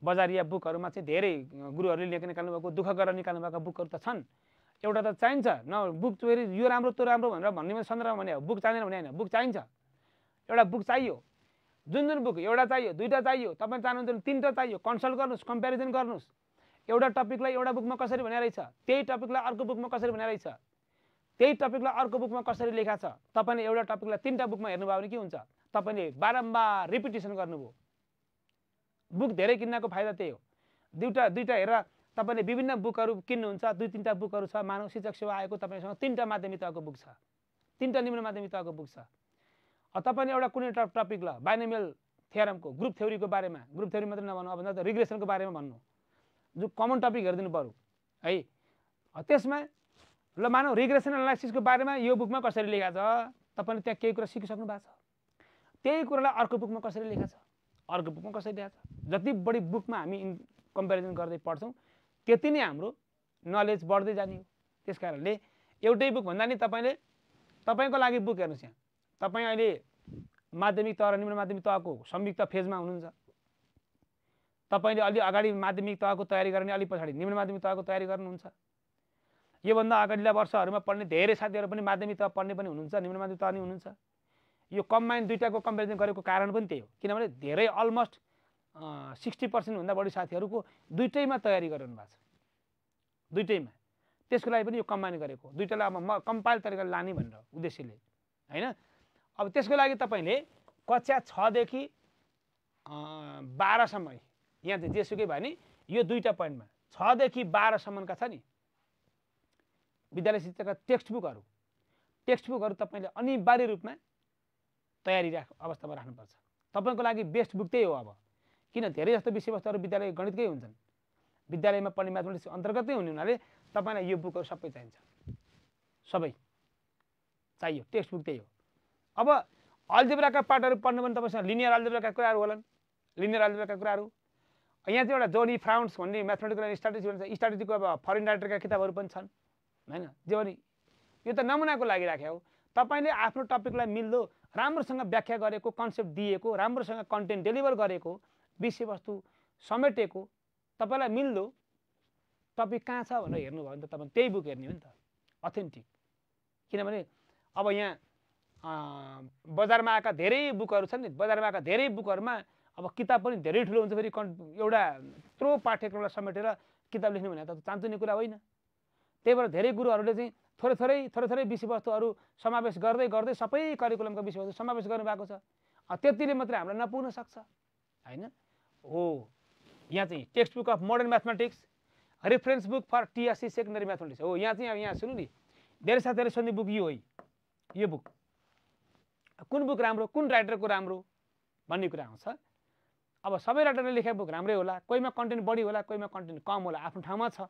बजारिया बुकहरुमा चाहिँ धेरै गुरुहरूले लेख्न निकाल्नु भएको दुःख गरेर निकाल्नु भएको बुकहरु त छन् एउटा त चाहिन्छ न बुक चोरी यो राम्रो त्यो राम्रो भनेर भन्ने सन्दर्भमा भने बुक चाहिदैन भने हैन बुक चाहिन्छ एउटा बुक चाहियो जुन बुक एउटा चाहियो दुईटा चाहियो तपाई चाहनुहुन्छ भने तीनटा चाहियो कन्सल्ट गर्नुस् कम्प्यारिजन गर्नुस् एउटा टपिकलाई एउटा बुकमा कसरी भनेको रहेछ, त्यही टपिकलाई अर्को बुकमा कसरी भनेको रहेछ, त्यही टपिकलाई अर्को बुकमा कसरी लेखा छ। तपाईँले एउटा टपिकलाई 3टा बुकमा हेर्नुभयो भने के हुन्छ, तपाईँले बारम्बार रिपिटेसन गर्नुभयो। बुक धेरै किन्नको फाइदा त्यही हो। दुईटा हेरेर तपाईँले विभिन्न बुकहरू किन्नुहुन्छ, 2-3टा बुकहरू छ, मानव शिक्षक सेवा आएको तपाईँसँग 3टा माध्यमिक तहको बुक छ, 3टा निम्न माध्यमिक तहको बुक छ। तपाईँले एउटा कुनै टपिक ल बाइनोमियल थ्योरमको ग्रुप थ्योरीको बारेमा, ग्रुप थ्योरी मात्रै नभन्नु, अब त रिग्रेसनको बारेमा भन्नु, जो कमन टपिक हेरिदिनु पर्यो है। त्यसमा ल मानव रिग्रेसन एनालाइसिसको बारेमा यो बुकमा कसरी लेखा छ, तपाईँले त्यहाँ केही कुरा सिकिसक्नु भएको छ। त्यही कुरालाई अर्को बुकमा कसरी लेखा छ, अर्को बुकमा कसरी लेखा छ। जति बढी बुकमा हामी कम्पेरिजन गर्दै पढ्छौँ त्यति नै हाम्रो नलेज बढ्दै जाने हो। त्यस कारणले एउटै बुक भन्दा नि तपाईँको लागि बुक हेर्नुहोस्। यहाँ तपाईँ अहिले माध्यमिक तह र निम्न माध्यमिक तहको संयुक्त फेजमा हुनुहुन्छ। तपाईँले अलि अगाडि माध्यमिक तहको तयारी गर्ने, अलि पछाडि निम्न माध्यमिक तहको तयारी गर्नुहुन्छ। योभन्दा अगाडिल्ला वर्षहरूमा पढ्ने धेरै साथीहरू पनि माध्यमिक तह पढ्ने पनि हुनुहुन्छ, निम्न माध्यमिक तह नि हुनुहुन्छ। यो कम्बाइन दुईटाको कम्पेरिजन गरेको कारण पनि त्यही हो, किनभने धेरै अलमोस्ट 60% भन्दा बढी साथीहरूको दुईटैमा तयारी गरिरहनु भएको छ, दुईटैमा। त्यसको लागि पनि यो कम्बाइन गरेको, दुईटालाई अब म कम्पाइल तरिकाले लाने भनेर उद्देश्यले हैन। अब त्यसको लागि तपाईँले कक्षा 6 देखि 12 सम्म, यहाँ चाहिँ जेसुकै भयो नि, यो दुईटा पोइन्टमा 6 देखि 12 सम्मका छ नि विद्यालय शिक्षाका टेक्स्ट बुकहरू तपाईँले अनिवार्य रूपमा तयारी अवस्थामा राख्नुपर्छ। तपाईँको लागि बेस्ट बुक त्यही हो। अब किन धेरै जस्तो विषयवस्तुहरू विद्यालय गणितकै हुन्छन्, विद्यालयमा पढ्ने म्याथमेटिक्स अन्तर्गतै हुने हुनाले तपाईँलाई यो बुकहरू सबै चाहिन्छ, सबै चाहियो। टेक्स्ट बुक त्यही हो। अब अल्जेब्राका पार्टहरू पढ्नु भने तपाईँसँग लिनियर अल्जेब्राका कुराहरू होलान्, लिनियर अल्जेब्राका कुराहरू। यहाँ चाहिँ एउटा जोनी फ्राउन्स भन्ने म्याथमेटिकल स्ट्याटिस्टिक्स भन्छ, स्ट्याटिस्टिकको अब फरेन राइटरका किताबहरू पनि छन् हैन। जे पनि यो त नमुनाको लागि राखे हो। तपाईँले आफ्नो टपिकलाई मिल्दो राम्रोसँग व्याख्या गरेको, कन्सेप्ट दिएको, राम्रोसँग कन्टेन्ट डेलिभर गरेको, विषयवस्तु समेटेको, तपाईँलाई मिल्दो टपिक कहाँ छ भनेर हेर्नुभयो भने त तपाईँ त्यही बुक हेर्ने हो नि त, अथेन्टिक। किनभने अब यहाँ बजारमा आएका धेरै बुकहरू छन् नि, बजारमा आएका धेरै बुकहरूमा अब किताब पनि धेरै ठुलो हुन्छ, फेरि एउटा यत्रो पाठ्यक्रमलाई समेटेर किताब लेख्नु भने त चान्चुने कुरा होइन। त्यही भएर धेरै गुरुहरूले चाहिँ थोरै विषयवस्तुहरू समावेश गर्दै सबै करिकुलमका विषयवस्तु समावेश गर्नुभएको छ। त्यतिले मात्रै हामीलाई नपुग्न सक्छ हैन। हो, यहाँ चाहिँ text book of modern mathematics, reference book for TSC secondary mathematics हो। यहाँ चाहिँ यहाँ सुन्नु नि, धेरै साथीहरूले सोध्ने बुक यो हो, यो बुक कुन बुक राम्रो, कुन राइटरको राम्रो भन्ने कुरा आउँछ। अब सबै राइटरले लेखेको बुक राम्रै होला, कोहीमा कन्टेन्ट बढी होला, कोहीमा कन्टेन्ट कम होला, आफ्नो ठाउँमा छ।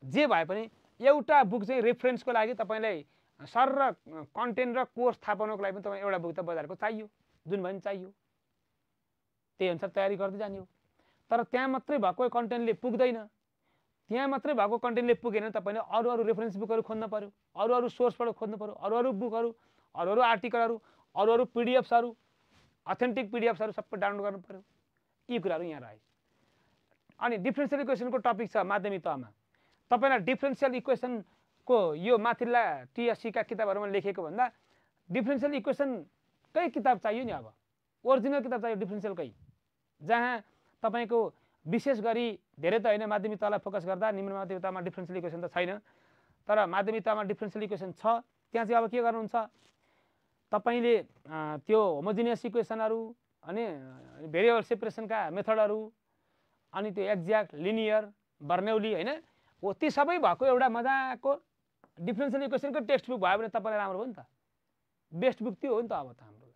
जे भए पनि एउटा बुक चाहिँ रेफरेन्सको लागि तपाईँलाई सर र कन्टेन्ट र कोर्स थाहा पाउनको लागि पनि तपाईँ एउटा बुक त बजारको चाहियो, जुन भने चाहियो। त्यही अनुसार तयारी गर्दै जाने हो। तर त्यहाँ मात्रै भएको कन्टेन्टले पुग्दैन, त्यहाँ मात्रै भएको कन्टेन्टले पुगेन। तपाईँले अरू रेफरेन्स बुकहरू खोज्नु पर्यो, अरू सोर्सबाट खोज्नु पर्यो, अरू बुकहरू, अरू आर्टिकलहरू, अरू पिडिएफ्सहरू, अथेन्टिक पिडिएफ्सहरू सबै डाउनलोड गर्नु पर्यो। यी कुराहरू यहाँ रहे। अनि डिफ्रेन्सियल इक्वेसनको टपिक छ माध्यमिक तहमा। तपाईँलाई डिफ्रेन्सियल इक्वेसनको यो माथिल्ला टिएससीका किताबहरूमा लेखेको भन्दा डिफ्रेन्सियल इक्वेसनकै किताब चाहियो नि। अब ओरिजिनल किताब चाहियो डिफ्रेन्सियलकै, जहाँ तपाईँको विशेष गरी धेरै त होइन माध्यमिक तहलाई फोकस गर्दा, निम्न माध्यमिक तहमा डिफ्रेन्सियल इक्वेसन त छैन, तर माध्यमिक तहमा डिफ्रेन्सियल इक्वेसन छ। त्यहाँ चाहिँ अब के गर्नुहुन्छ, तपाईँले त्यो होमोजिनियस इक्वेसनहरू अनि भेरिएबल सेपरेसनका मेथडहरू अनि त्यो एक्ज्याक्ट, लिनियर, बर्नौली हैन, हो ती सबै भएको एउटा मजाको डिफ्रेन्सियल इक्वेसनको टेक्स्ट बुक भयो भने तपाईँलाई राम्रो हो नि त। बेस्ट बुक त्यो हो नि त। अब त हाम्रो लागि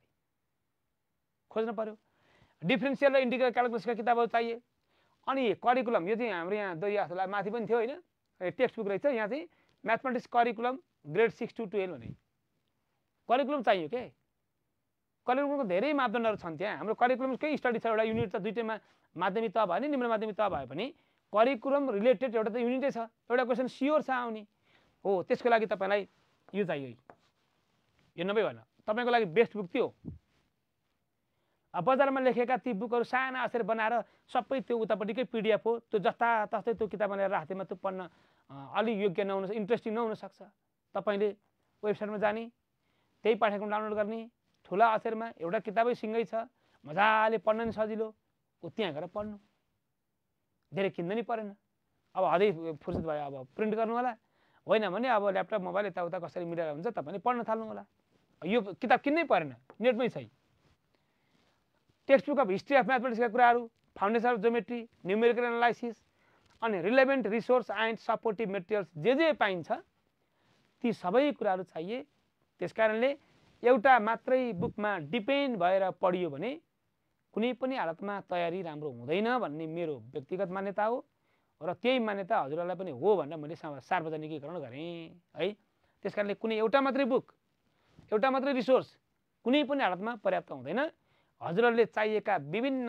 खोज्नु पर्यो। डिफ्रेन्सियल र इन्टिग्रल क्यालकुलसका किताबहरू चाहिए। अनि करिकुलम, यो चाहिँ हाम्रो यहाँ जस्तो माथि पनि थियो होइन, टेक्स्ट बुक रहेछ। यहाँ चाहिँ म्याथमेटिक्स करिकुलम ग्रेड 6 to 12 भने करिकुलम चाहियो के। करिकुलमको धेरै मापदण्डहरू छन् त्यहाँ। हाम्रो करिकुलमकै स्टडी छ, एउटा युनिट छ, दुईटैमा माध्यमिक तह भयो नि निम्न माध्यमिक तह भयो भने करिकुलम रिलेटेड एउटा त युनिटै छ, एउटा क्वेसन स्योर छ आउने हो। त्यसको लागि तपाईँलाई यो चाहियो, यो नभए भएन। तपाईँको लागि बेस्ट बुक त्यो। अब बजारमा लेखेका ती बुकहरू साना अक्षर बनाएर सबै त्यो उतापट्टिकै पिडिएफ हो, त्यो जस्तातस्तै त्यो किताबमा लिएर राख्दैमा त्यो पढ्न अलिक योग्य नहुन, इन्ट्रेस्टिङ नहुन सक्छ। तपाईँले वेबसाइटमा जाने, त्यही पाठ्यक्रम डाउनलोड गर्ने, ठुला अक्षरमा एउटा किताबै सिँगै छ, मजाले पढ्न नि सजिलो, त्यहाँ गएर पढ्नु, धेरै किन्नु नि परेन। अब हदै फुर्सद भयो अब प्रिन्ट गर्नु होला, होइन भने अब ल्यापटप मोबाइल यताउता कसरी मिलेर हुन्छ तपाईँले पढ्न थाल्नु होला। यो किताब किन्नै परेन, नेटमै छ। Text book of history of म्याथमेटिक्सका कुराहरू, foundation of geometry, numerical analysis अनि relevant resource and supportive materials जे पाइन्छ ती सबै कुराहरू चाहिए। त्यसकारणले एउटा मात्रै बुकमा डिपेन्ड भएर पढियो भने कुनै पनि हालतमा तयारी राम्रो हुँदैन भन्ने मेरो व्यक्तिगत मान्यता हो र त्यही मान्यता हजुरहरूलाई पनि हो भनेर मैले सार्वजनिकीकरण गरेँ है। त्यसकारणले कुनै एउटा मात्रै बुक, एउटा मात्रै रिसोर्स कुनै पनि हालतमा पर्याप्त हुँदैन। हजुरहरूले चाहिएका विभिन्न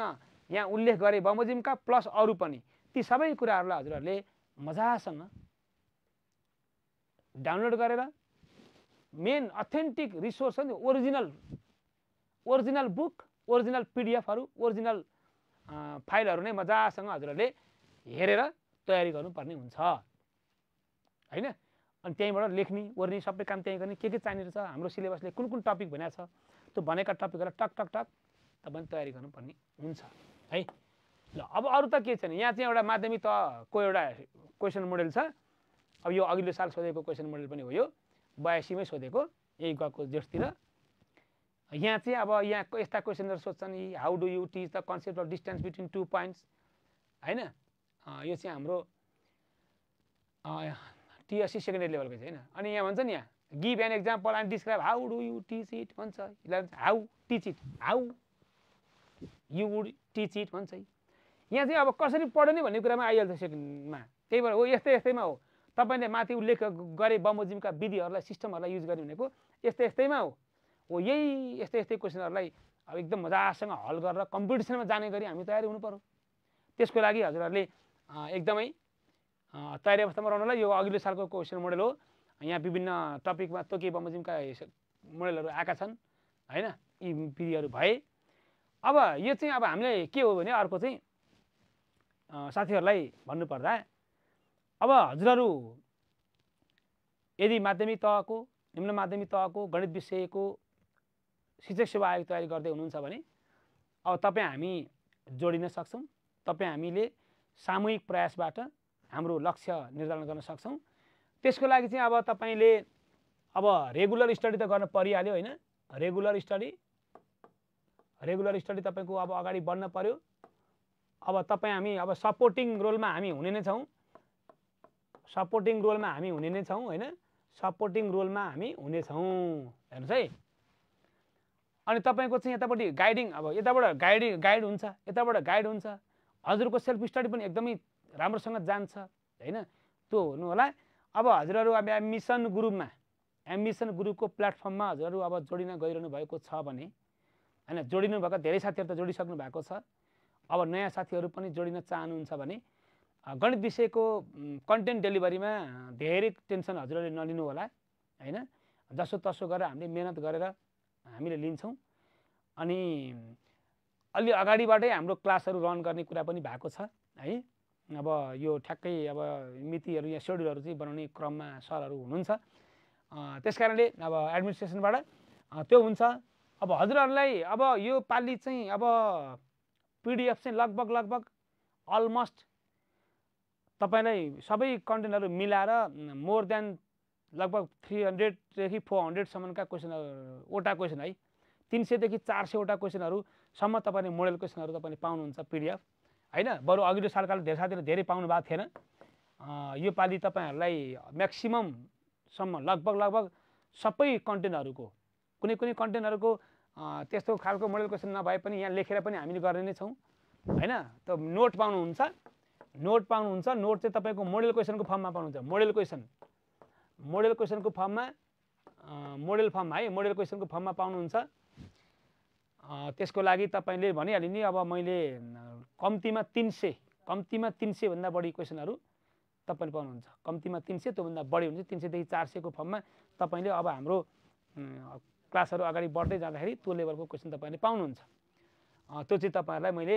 यहाँ उल्लेख गरे बमोजिमका प्लस अरू पनि ती सबै कुराहरूलाई हजुरहरूले मजासँग डाउनलोड गरेर मेन अथेन्टिक रिसोर्स हो नि, ओरिजिनल बुक, ओरिजिनल पिडिएफहरू, ओरिजिनल फाइलहरू नै मजासँग हजुरहरूले हेरेर तयारी गर्नुपर्ने हुन्छ होइन। अनि त्यहीँबाट लेख्ने ओर्ने सबै काम त्यहीँ गर्ने, के चाहिने रहेछ, हाम्रो सिलेबसले कुन कुन टपिक भनेको छ त्यो भनेका टपिकहरूलाई टक टक टक तपाईँले तयारी गर्नुपर्ने हुन्छ है। ल अब अरू त के छैन। यहाँ चाहिँ एउटा माध्यमिक तहको एउटा क्वेसन मोडेल छ। अब यो अघिल्लो साल सोधेको क्वेसन मोडेल पनि हो, यो 82मै सोधेको, यही गएको जेठतिर। यहाँ चाहिँ अब यहाँ यस्ता क्वेसनहरू सोध्छन्, how do you teach the concept of distance between 2 points होइन। यो चाहिँ हाम्रो TSC सेकेन्डरी लेभलको चाहिँ होइन। अनि यहाँ भन्छ नि, यहाँ give an example and describe how do you teach it भन्छ। How teach it, how you would teach it भन्छ। यहाँ चाहिँ अब कसरी पढ्ने भन्ने कुरामा आइहाल्छ सेकेन्डमा। त्यही भएर हो यस्तैमा हो। तपाईँले माथि उल्लेख गरे बमोजिमका विधिहरूलाई, सिस्टमहरूलाई युज गर्ने भनेको यस्तैमा हो। यही यस्तै क्वेसनहरूलाई अब एकदम मजासँग हल गरेर कम्पिटिसनमा जाने गरी हामी तयारी हुनु पर्यो। त्यसको लागि हजुरहरूले एकदमै तयारी अवस्थामा रहनु होला। यो अघिल्लो सालको क्वेसन मोडेल हो। यहाँ विभिन्न टपिकमा तोकिए बमोजिमका मोडेलहरू आएका छन् होइन। यी विधिहरू भए अब यो चाहिँ अब हामीले के हो भने अर्को चाहिँ साथीहरूलाई भन्नुपर्दा अब हजुरहरू यदि माध्यमिक तहको, निम्न माध्यमिक तहको गणित विषयको शिक्षक सेवा आयोग तयारी गर्दै हुनुहुन्छ भने अब तपाईँ हामी जोडिन सक्छौँ। तपाईँ हामीले सामूहिक प्रयासबाट हाम्रो लक्ष्य निर्धारण गर्न सक्छौँ। त्यसको लागि चाहिँ अब तपाईँले अब रेगुलर स्टडी त गर्न परिहाल्यो होइन। रेगुलर स्टडी तपाईँको अब अगाडि बढ्न पर्यो। अब तपाईँ हामी अब सपोर्टिङ रोलमा हामी हुने नै छौँ, होइन। सपोर्टिङ रोलमा हामी हुनेछौँ हेर्नुहोस् है। अनि तपाईँको चाहिँ यतापट्टि गाइडिङ, अब यताबाट गाइड हुन्छ, यताबाट गाइड हुन्छ। हजुरको सेल्फ स्टडी पनि एकदमै राम्रोसँग जान्छ होइन। त्यो हुनु होला। अब हजुरहरू अब एम्बिसन ग्रुपको प्लेटफर्ममा हजुरहरू अब जोडिन गइरहनु भएको छ भने होइन, जोडिनु भएको धेरै साथीहरू त जोडिसक्नु भएको छ। अब नयाँ साथीहरू पनि जोडिन चाहनुहुन्छ भने गणित विषयको कन्टेन्ट डेलिभरीमा धेरै टेन्सन हजुरहरूले नलिनु होला होइन। जसोतसो गरेर हामीले मेहनत गरेर हामीले लिन्छौँ। अनि अलि अगाडिबाटै हाम्रो क्लासहरू रन गर्ने कुरा पनि भएको छ है। अब यो ठ्याक्कै अब मितिहरू यहाँ सेड्युलहरू चाहिँ बनाउने क्रममा सरहरू हुनुहुन्छ। त्यसकारणले अब एडमिनिस्ट्रेसनबाट त्यो हुन्छ। अब हजुरहरूलाई अब यो पालि चाहिँ अब पिडिएफ चाहिँ लगभग अलमोस्ट तपाईँलाई सबै कन्टेन्टहरू मिलाएर मोर देन लगभग 300 देखि 400 सम्मका वटा क्वेसन है, 300 देखि 400 वटा क्वेसनहरूसम्म तपाईँले मोडल क्वेसनहरू तपाईँले पाउनुहुन्छ पिडिएफ होइन। बरु अघिल्लो सालकाले धेरै साथीहरूले धेरै पाउनु भएको थिएन। यो पालि तपाईँहरूलाई म्याक्सिममसम्म लगभग सबै कन्टेन्टहरूको कुनै कन्टेन्टहरूको त्यस्तो खालको मोडल क्वेसन नभए पनि यहाँ लेखेर पनि हामीले गर्ने नै छौँ होइन। त नोट पाउनुहुन्छ। नोट चाहिँ तपाईँको मोडल क्वेसनको फर्ममा पाउनुहुन्छ। मोडल क्वेसनको फर्ममा है, मोडल क्वेसनको फर्ममा पाउनुहुन्छ। त्यसको लागि तपाईँले भनिहाल्यो नि, अब मैले कम्तीमा 300 भन्दा बढी क्वेसनहरू तपाईँले पाउनुहुन्छ। कम्तीमा 300, त्योभन्दा बढी हुन्छ 300 देखि 400 को फर्ममा तपाईँले अब हाम्रो क्लासहरू अगाडि बढ्दै जाँदाखेरि त्यो लेभलको क्वेसन तपाईँले पाउनुहुन्छ। त्यो चाहिँ तपाईँहरूलाई मैले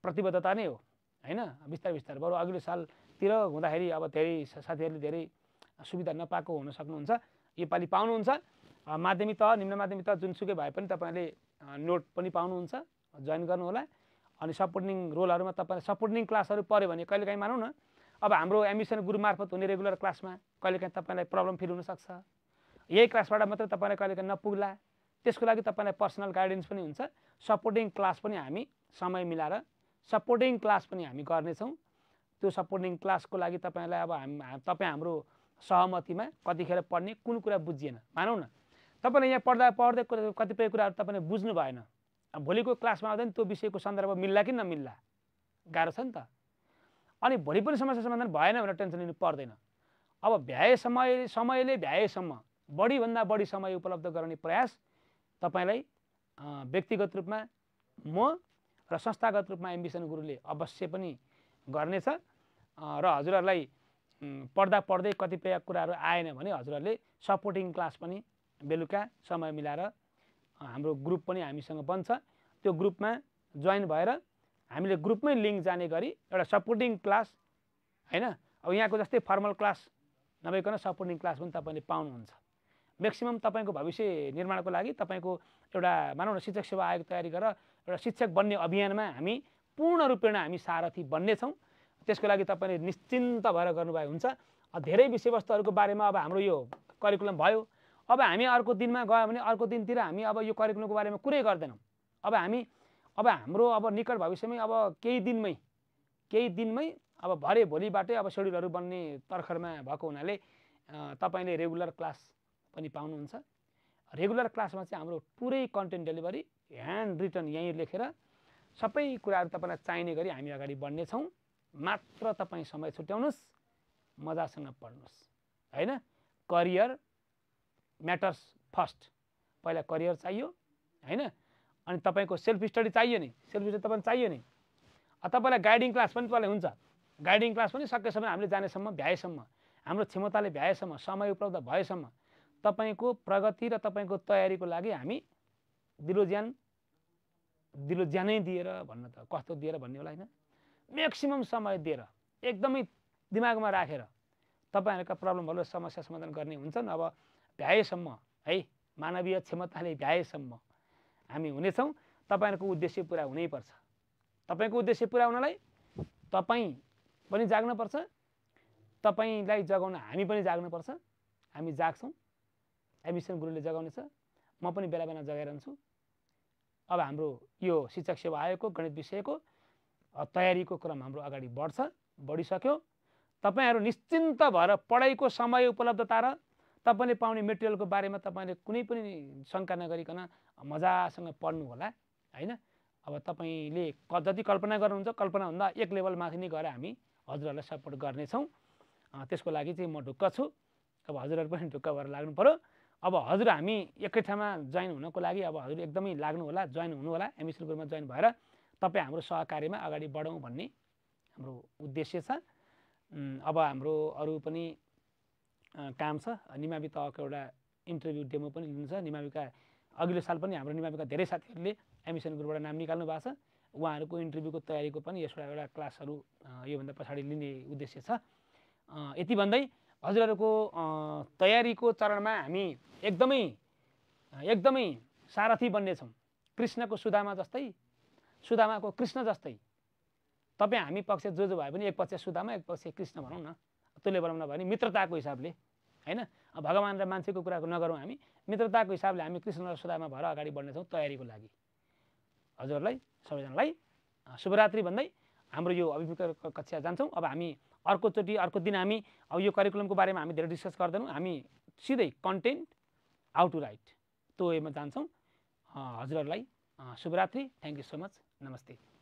प्रतिबद्धता नै हो होइन। बिस्तारै बरु अघिल्लो सालतिर हुँदाखेरि अब धेरै साथीहरूले धेरै सुविधा नपाएको हुन सक्नुहुन्छ। योपालि पाउनुहुन्छ। माध्यमिक तह, निम्न माध्यमिक तह जुनसुकै भए पनि तपाईँले नोट पनि पाउनुहुन्छ, जोइन गर्नु होला। अनि सपोर्टिङ रोलहरूमा तपाईँले सपोर्टिङ क्लासहरू पऱ्यो भने कहिलेकाहीँ मानौँ न अब हाम्रो एम्बिसन ग्रुप मार्फत हुने रेगुलर क्लासमा कहिलेकाहीँ तपाईँलाई प्रब्लम फिल हुनसक्छ, यही क्लासबाट मात्रै तपाईँलाई कहिलेकाहीँ नपुग्ला, त्यसको लागि तपाईँलाई पर्सनल गाइडेन्स पनि हुन्छ। सपोर्टिङ क्लास पनि हामी समय मिलाएर सपोर्टिङ क्लास पनि हामी गर्नेछौँ। त्यो सपोर्टिङ क्लासको लागि तपाईँलाई अब तपाईँ हाम्रो सहमतिमा कतिखेर पढ्ने, कुन कुरा बुझिएन, मानौँ न तपाईँले यहाँ पढ्दै कतिपय कुराहरू तपाईँले बुझ्नु भएन, भोलिको क्लासमा आउँदा नि त्यो विषयको सन्दर्भ मिल्ला कि नमिल्ला, गाह्रो छ नि त। अनि भोलि पनि समस्या समाधान भएन भनेर टेन्सन लिनु पर्दैन। अब समयले भ्याएसम्म बढीभन्दा बढी समय उपलब्ध गराउने प्रयास तपाईँलाई व्यक्तिगत रूपमा म र संस्थागत रूपमा एम्बिसन गुरुले अवश्य पनि गर्नेछ। र हजुरहरूलाई पढ्दा पढ्दै कतिपय कुराहरू आएन भने हजुरहरूले सपोर्टिङ क्लास पनि बेलुका समय मिलाएर हाम्रो ग्रुप पनि हामीसँग बन्छ, त्यो ग्रुपमा जोइन भएर हामीले ग्रुपमै लिङ्क जाने गरी एउटा सपोर्टिङ क्लास हैन, अब यहाँको जस्तै फर्मल क्लास नभइकन सपोर्टिङ क्लास पनि तपाईँले पाउनुहुन्छ। म्याक्सिमम तपाईँको भविष्य निर्माणको लागि तपाईँको एउटा मानौँ न शिक्षक सेवा आयोग तयारी गरेर एउटा शिक्षक बन्ने अभियानमा हामी पूर्ण रूपेण हामी सारथी बन्नेछौँ। त्यसको लागि तपाईँले निश्चिन्त भएर गर्नुभए हुन्छ। धेरै विषयवस्तुहरूको बारेमा अब हाम्रो यो करिकुलम भयो, अब हामी अर्को दिनमा गयो भने अर्को दिनतिर हामी अब यो करिकुलमको बारेमा कुरै गर्दैनौँ। अब हाम्रो अब निकट भविष्यमै अब केही दिनमै अब भरे भोलिबाटै अब सेड्युलहरू बन्ने तर्खरमा भएको हुनाले तपाईँले रेगुलर क्लास पनि पाउनुहुन्छ। रेगुलर क्लासमा चाहिँ हाम्रो पुरै कन्टेन्ट डेलिभरी ह्यान्ड रिटन यहीँ लेखेर सबै कुराहरू तपाईँलाई चाहिने गरी हामी अगाडि बढ्नेछौँ। मात्र तपाईँ समय छुट्याउनुहोस्, मजासँग पढ्नुहोस् हैन। करियर म्याटर्स फर्स्ट, पहिला करियर चाहियो हैन, अनि तपाईँको सेल्फ स्टडी चाहियो नि, सेल्फ स्टडी तपाईँलाई चाहियो नि। तपाईँलाई गाइडिङ क्लास पनि तपाईँलाई हुन्छ, गाइडिङ क्लास पनि सकेसम्म हामीले जानेसम्म भ्याएसम्म हाम्रो क्षमताले भ्याएसम्म समय उपलब्ध भएसम्म तपाईँको प्रगति र तपाईँको तयारीको लागि हामी दिलो ज्यानै दिएर भन्न त कस्तो दिएर भन्ने होला हैन, म्याक्सिमम समय दिएर एकदमै दिमागमा राखेर तपाईँहरूका प्रब्लमहरू समस्या समाधान गर्ने हुन्छन्। अब भ्याएसम्म है मानवीय क्षमताले भ्याएसम्म हामी हुनेछौँ। तपाईँहरूको उद्देश्य पुरा हुनैपर्छ। तपाईँको उद्देश्य पुरा हुनलाई तपाईँ पनि जाग्नुपर्छ, तपाईँलाई जगाउन हामी पनि जाग्नुपर्छ। हामी जाग्छौँ, एम्बिसन गुरुले जगाउनेछ, म पनि बेला बेला जगाइरहन्छु। अब हाम्रो यो शिक्षक सेवा आयोगको गणित विषयको तयारीको क्रम हाम्रो अगाडि बढिसक्यो। तपाईँहरू निश्चिन्त भएर पढाइको समय उपलब्धता र तपाईँले पाउने मेटेरियलको बारेमा तपाईँले कुनै पनि शङ्का नगरिकन मजासँग पढ्नु होला हैन। अब तपाईँले जति कल्पना गर्नुहुन्छ कल्पनाभन्दा एक लेभल माथि नै गएर हामी हजुरहरूलाई सपोर्ट गर्नेछौँ। त्यसको लागि चाहिँ म ढुक्क छु। अब हजुरहरू पनि ढुक्क भएर लाग्नु पर्यो। अब हजुर हामी एकै ठाउँमा जोइन हुनको लागि अब हजुर एकदमै लाग्नु होला, जोइन हुनु होला, एम्बिसन गुरुमा जोइन भएर तपाईँ हाम्रो सहकार्यमा अगाडि बढौँ भन्ने हाम्रो उद्देश्य छ। अब हाम्रो अरू पनि काम छ। निमावि तहको एउटा इन्टरभ्यू डेमो पनि लिनु छ। निमाविका अघिल्लो साल पनि हाम्रो निमाविका धेरै साथीहरूले एम्बिसन गुरुबाट नाम निकाल्नु भएको छ। उहाँहरूको इन्टरभ्यूको तयारीको पनि यसबाट एउटा क्लासहरू योभन्दा पछाडि लिने उद्देश्य छ। यति भन्दै हजुरहरूको तयारीको चरणमा हामी एकदमै सारथी बन्नेछौँ। कृष्णको सुदामा जस्तै, सुदामाको कृष्ण जस्तै तपाईँ हामी पक्ष जो भए पनि एक पक्ष सुदामा एक पक्ष कृष्ण भनौँ न, त्यो लेभलमा नभए पनि मित्रताको हिसाबले हैन। भगवान र मान्छेको कुराको नगरौँ, हामी मित्रताको हिसाबले हामी कृष्ण र सुदामा भएर अगाडि बढ्नेछौँ तयारीको लागि। हजुरहरूलाई सबैजनालाई शुभरात्रि भन्दै हाम्रो यो अभिमुख कक्षा जान्छौँ। अब हामी अर्को दिन हामी अब यो करिकुलमको बारेमा हामी धेरै डिस्कस गर्दैनौँ। हामी सिधै कन्टेन्ट हाउ टु राइट त्यो वेमा जान्छौँ। हजुरहरूलाई शुभरात्रि। Thank you so much. नमस्ते।